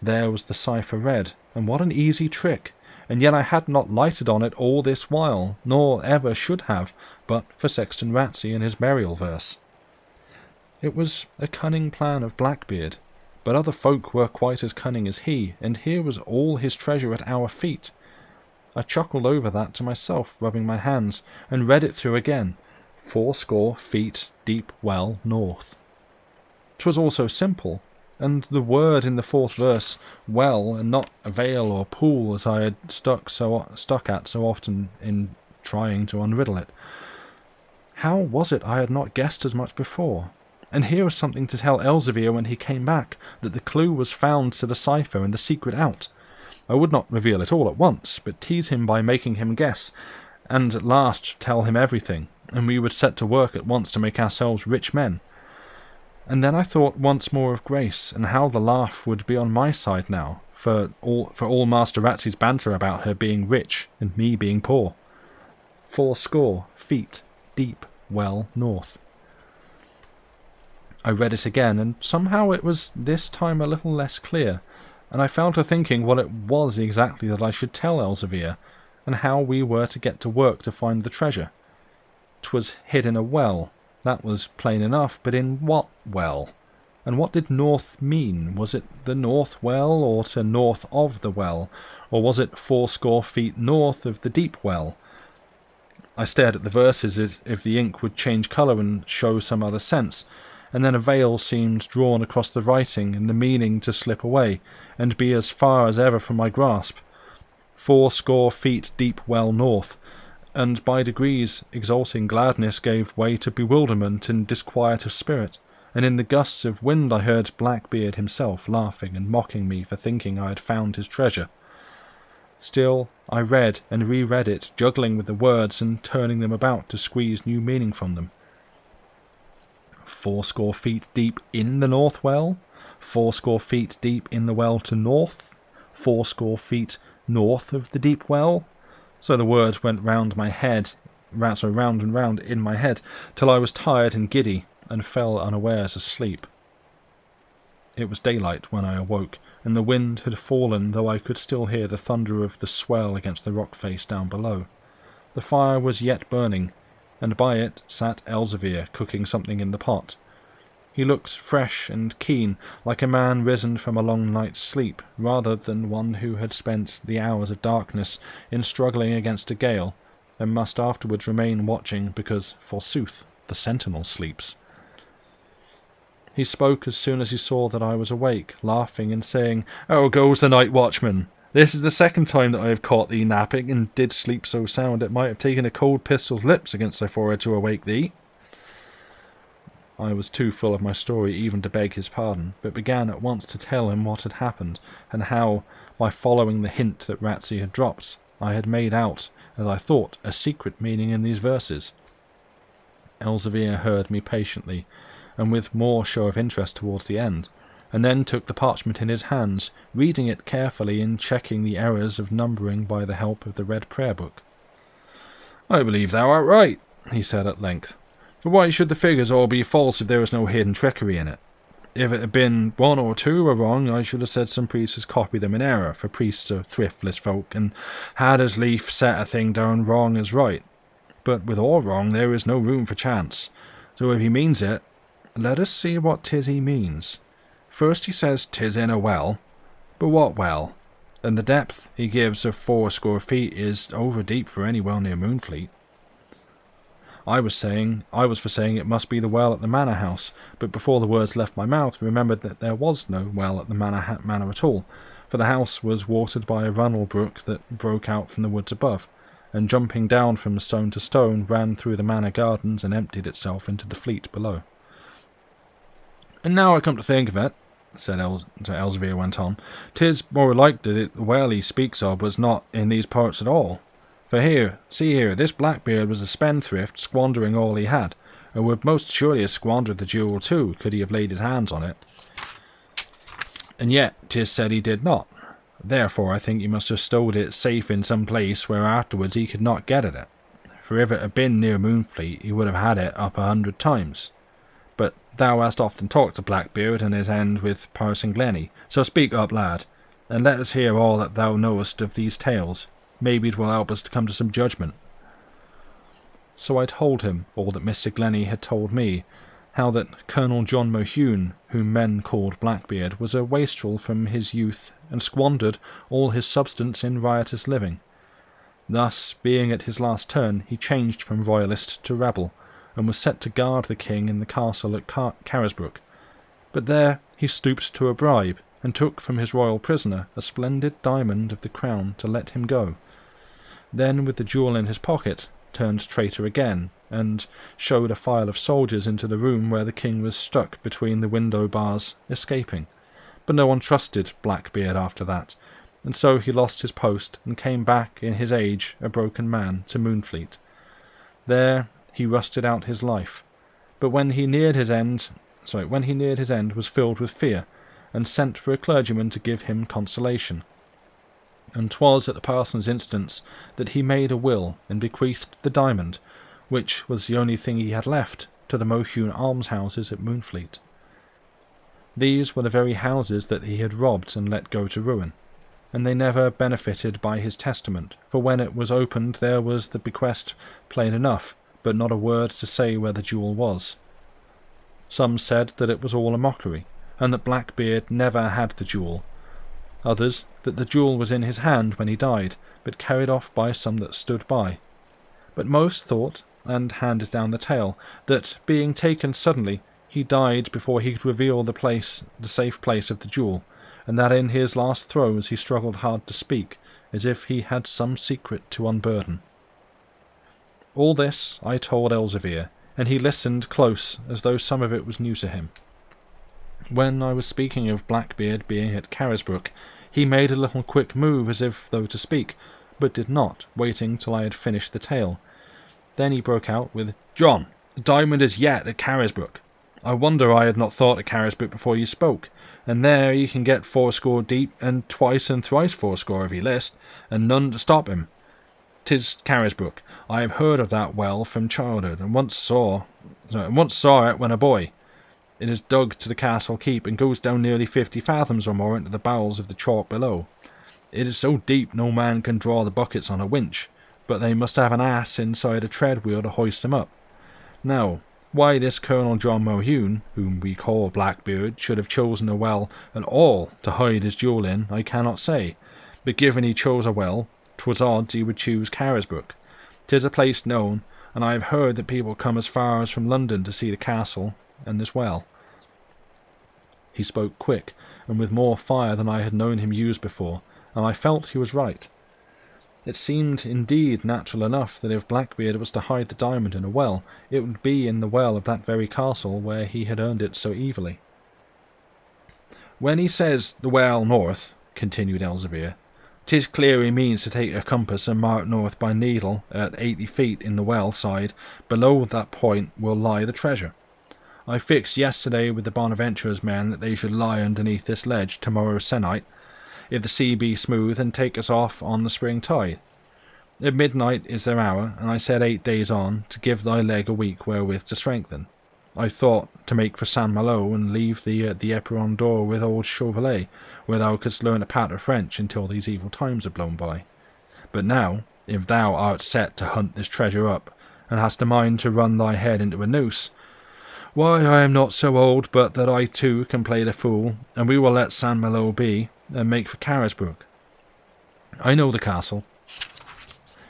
There was the cipher read, and what an easy trick, and yet I had not lighted on it all this while, nor ever should have, but for Sexton Ratsey and his burial verse. It was a cunning plan of Blackbeard, but other folk were quite as cunning as he, and here was all his treasure at our feet. I chuckled over that to myself, rubbing my hands, and read it through again. fourscore feet deep well north. 'Twas all so simple, and the word in the fourth verse, well, and not a vale or pool, as I had stuck at so often in trying to unriddle it. How was it I had not guessed as much before? And here was something to tell Elzevir when he came back, that the clue was found to the cipher and the secret out. I would not reveal it all at once, but tease him by making him guess, and at last tell him everything, and we would set to work at once to make ourselves rich men. And then I thought once more of Grace, and how the laugh would be on my side now, for all Master Ratsy's banter about her being rich and me being poor. 80 feet deep well north. I read it again, and somehow it was this time a little less clear, and I fell to thinking what it was exactly that I should tell Elzevir, and how we were to get to work to find the treasure. 'Twas hid in a well, that was plain enough, but in what well? And what did north mean? Was it the north well, or to north of the well, or was it 80 feet north of the deep well? I stared at the verses if the ink would change colour and show some other sense, and then a veil seemed drawn across the writing, and the meaning to slip away, and be as far as ever from my grasp. 80 feet deep well north, and by degrees exulting gladness gave way to bewilderment and disquiet of spirit, and in the gusts of wind I heard Blackbeard himself laughing and mocking me for thinking I had found his treasure. Still I read and reread it, juggling with the words and turning them about to squeeze new meaning from them. 80 feet deep in the north well, 80 feet deep in the well to north, 80 feet north of the deep well. So the words went round my head, round and round in my head, till I was tired and giddy, and fell unawares asleep. It was daylight when I awoke, and the wind had fallen, though I could still hear the thunder of the swell against the rock face down below. The fire was yet burning, and by it sat Elzevir cooking something in the pot. He looked fresh and keen, like a man risen from a long night's sleep, rather than one who had spent the hours of darkness in struggling against a gale, and must afterwards remain watching because, forsooth, the sentinel sleeps. He spoke as soon as he saw that I was awake, laughing and saying, "How goes the night watchman? This is the second time that I have caught thee napping, and did sleep so sound it might have taken a cold pistol's lips against thy forehead to awake thee." I was too full of my story even to beg his pardon, but began at once to tell him what had happened, and how, by following the hint that Ratsey had dropped, I had made out, as I thought, a secret meaning in these verses. Elzevir heard me patiently, and with more show of interest towards the end, and then took the parchment in his hands, reading it carefully and checking the errors of numbering by the help of the red prayer book. "I believe thou art right," he said at length. "For why should the figures all be false if there was no hidden trickery in it? If it had been one or two were wrong, I should have said some priest has copied them in error, for priests are thriftless folk, and had as lief set a thing down wrong as right. But with all wrong there is no room for chance. So if he means it, let us see what 'tis he means. First he says 'tis in a well. But what well? And the depth he gives of 80 feet is over deep for any well near Moonfleet. I was for saying it must be the well at the manor house, but before the words left my mouth remembered that there was no well at the manor at all, for the house was watered by a runnel brook that broke out from the woods above, and jumping down from stone to stone ran through the manor gardens and emptied itself into the Fleet below. "And now I come to think of it," said Elzevir went on, "'tis more like that the well he speaks of was not in these parts at all. For here, see here, this Blackbeard was a spendthrift, squandering all he had, and would most surely have squandered the jewel too, could he have laid his hands on it. And yet 'tis said he did not. Therefore I think he must have stowed it safe in some place where afterwards he could not get at it. For if it had been near Moonfleet, he would have had it up 100 times. But thou hast often talked to Blackbeard and his end with Parson Glennie, so speak up, lad, and let us hear all that thou knowest of these tales. Maybe it will help us to come to some judgment." So I told him all that Mr. Glennie had told me, how that Colonel John Mohune, whom men called Blackbeard, was a wastrel from his youth, and squandered all his substance in riotous living. Thus, being at his last turn, he changed from royalist to rebel, and was set to guard the king in the castle at Carisbrooke. But there he stooped to a bribe, and took from his royal prisoner a splendid diamond of the crown to let him go. Then, with the jewel in his pocket, turned traitor again, and showed a file of soldiers into the room where the king was stuck between the window bars, escaping. But no one trusted Blackbeard after that, and so he lost his post and came back in his age a broken man to Moonfleet. There he rusted out his life, but when he neared his end was filled with fear, and sent for a clergyman to give him consolation. And 'twas at the parson's instance that he made a will and bequeathed the diamond, which was the only thing he had left, to the Mohune almshouses at Moonfleet. These were the very houses that he had robbed and let go to ruin, and they never benefited by his testament, for when it was opened there was the bequest plain enough, but not a word to say where the jewel was. Some said that it was all a mockery, and that Blackbeard never had the jewel. Others, that the jewel was in his hand when he died, but carried off by some that stood by. But most thought, and handed down the tale, that, being taken suddenly, he died before he could reveal the safe place of the jewel, and that in his last throes he struggled hard to speak, as if he had some secret to unburden. All this I told Elzevir, and he listened close, as though some of it was new to him. When I was speaking of Blackbeard being at Carisbrooke, he made a little quick move as if though to speak, but did not, waiting till I had finished the tale. Then he broke out with, "John, the diamond is yet at Carisbrooke. I wonder I had not thought of Carisbrooke before you spoke, and there he can get 80 deep, and twice and thrice 80 if he list, and none to stop him. 'Tis Carisbrooke. I have heard of that well from childhood, and once saw it when a boy. It is dug to the castle keep, and goes down nearly 50 fathoms or more into the bowels of the chalk below. It is so deep no man can draw the buckets on a winch, but they must have an ass inside a tread wheel to hoist them up. Now, why this Colonel John Mohune, whom we call Blackbeard, should have chosen a well and all to hide his jewel in, I cannot say, but given he chose a well, 'twas odds he would choose Carisbrooke. 'Tis a place known, and I have heard that people come as far as from London to see the castle and this well." He spoke quick, and with more fire than I had known him use before, and I felt he was right. It seemed indeed natural enough that if Blackbeard was to hide the diamond in a well, it would be in the well of that very castle where he had earned it so evilly. "When he says the well north," continued Elzevir, "'tis clear he means to take a compass and mark north by needle at 80 feet in the well side. Below that point will lie the treasure. I fixed yesterday with the Bonaventure's men that they should lie underneath this ledge tomorrow se'nnight, if the sea be smooth, and take us off on the spring tide. At midnight is their hour, and I said 8 days on, to give thy leg a week wherewith to strengthen. I thought to make for St. Malo, and leave the Eperon door with old Chauvelet, where thou couldst learn a pat of French until these evil times are blown by. But now, if thou art set to hunt this treasure up, and hast a mind to run thy head into a noose, why, I am not so old but that I too can play the fool, and we will let St. Malo be, and make for Carisbrooke. I know the castle.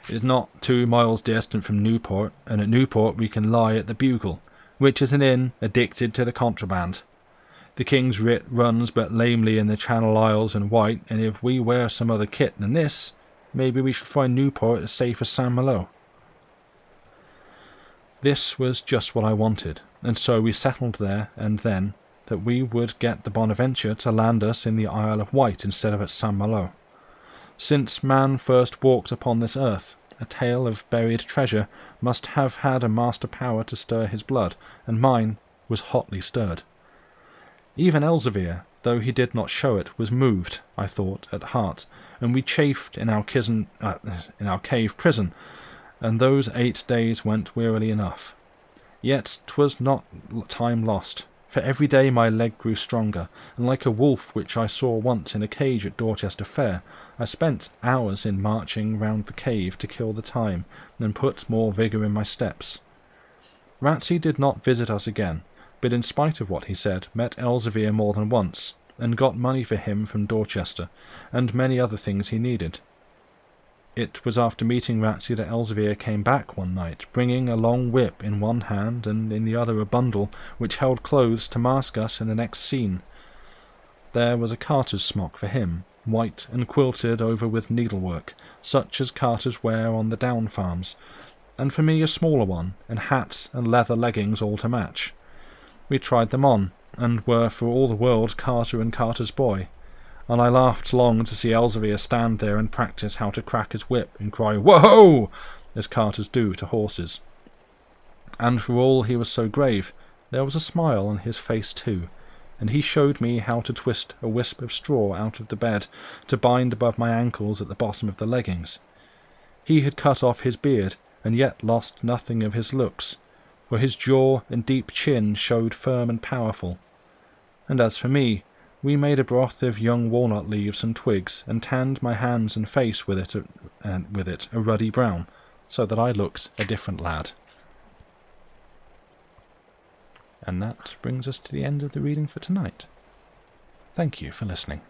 It is not 2 miles distant from Newport, and at Newport we can lie at the Bugle, which is an inn addicted to the contraband. The King's Writ runs but lamely in the Channel Isles and White, and if we wear some other kit than this, maybe we shall find Newport as safe as St. Malo." This was just what I wanted, and so we settled there and then that we would get the Bonaventure to land us in the Isle of Wight instead of at St. Malo. Since man first walked upon this earth, a tale of buried treasure must have had a master power to stir his blood, and mine was hotly stirred. Even Elzevir, though he did not show it, was moved, I thought, at heart, and we chafed in our cave prison, and those 8 days went wearily enough. Yet 'twas not time lost, for every day my leg grew stronger, and like a wolf which I saw once in a cage at Dorchester Fair, I spent hours in marching round the cave to kill the time, and put more vigour in my steps. Ratsey did not visit us again, but in spite of what he said, met Elzevir more than once, and got money for him from Dorchester, and many other things he needed. It was after meeting Ratsey that Elzevir came back one night, bringing a long whip in one hand and in the other a bundle which held clothes to mask us in the next scene. There was a carter's smock for him, white and quilted over with needlework, such as carters wear on the down farms, and for me a smaller one, and hats and leather leggings all to match. We tried them on, and were for all the world Carter and Carter's boy, and I laughed long to see Elzevir stand there and practise how to crack his whip and cry "Whoa!" as carters do to horses. And for all he was so grave, there was a smile on his face too, and he showed me how to twist a wisp of straw out of the bed to bind above my ankles at the bottom of the leggings. He had cut off his beard, and yet lost nothing of his looks, for his jaw and deep chin showed firm and powerful. And as for me, we made a broth of young walnut leaves and twigs, and tanned my hands and face with it a ruddy brown, so that I looked a different lad. And that brings us to the end of the reading for tonight. Thank you for listening.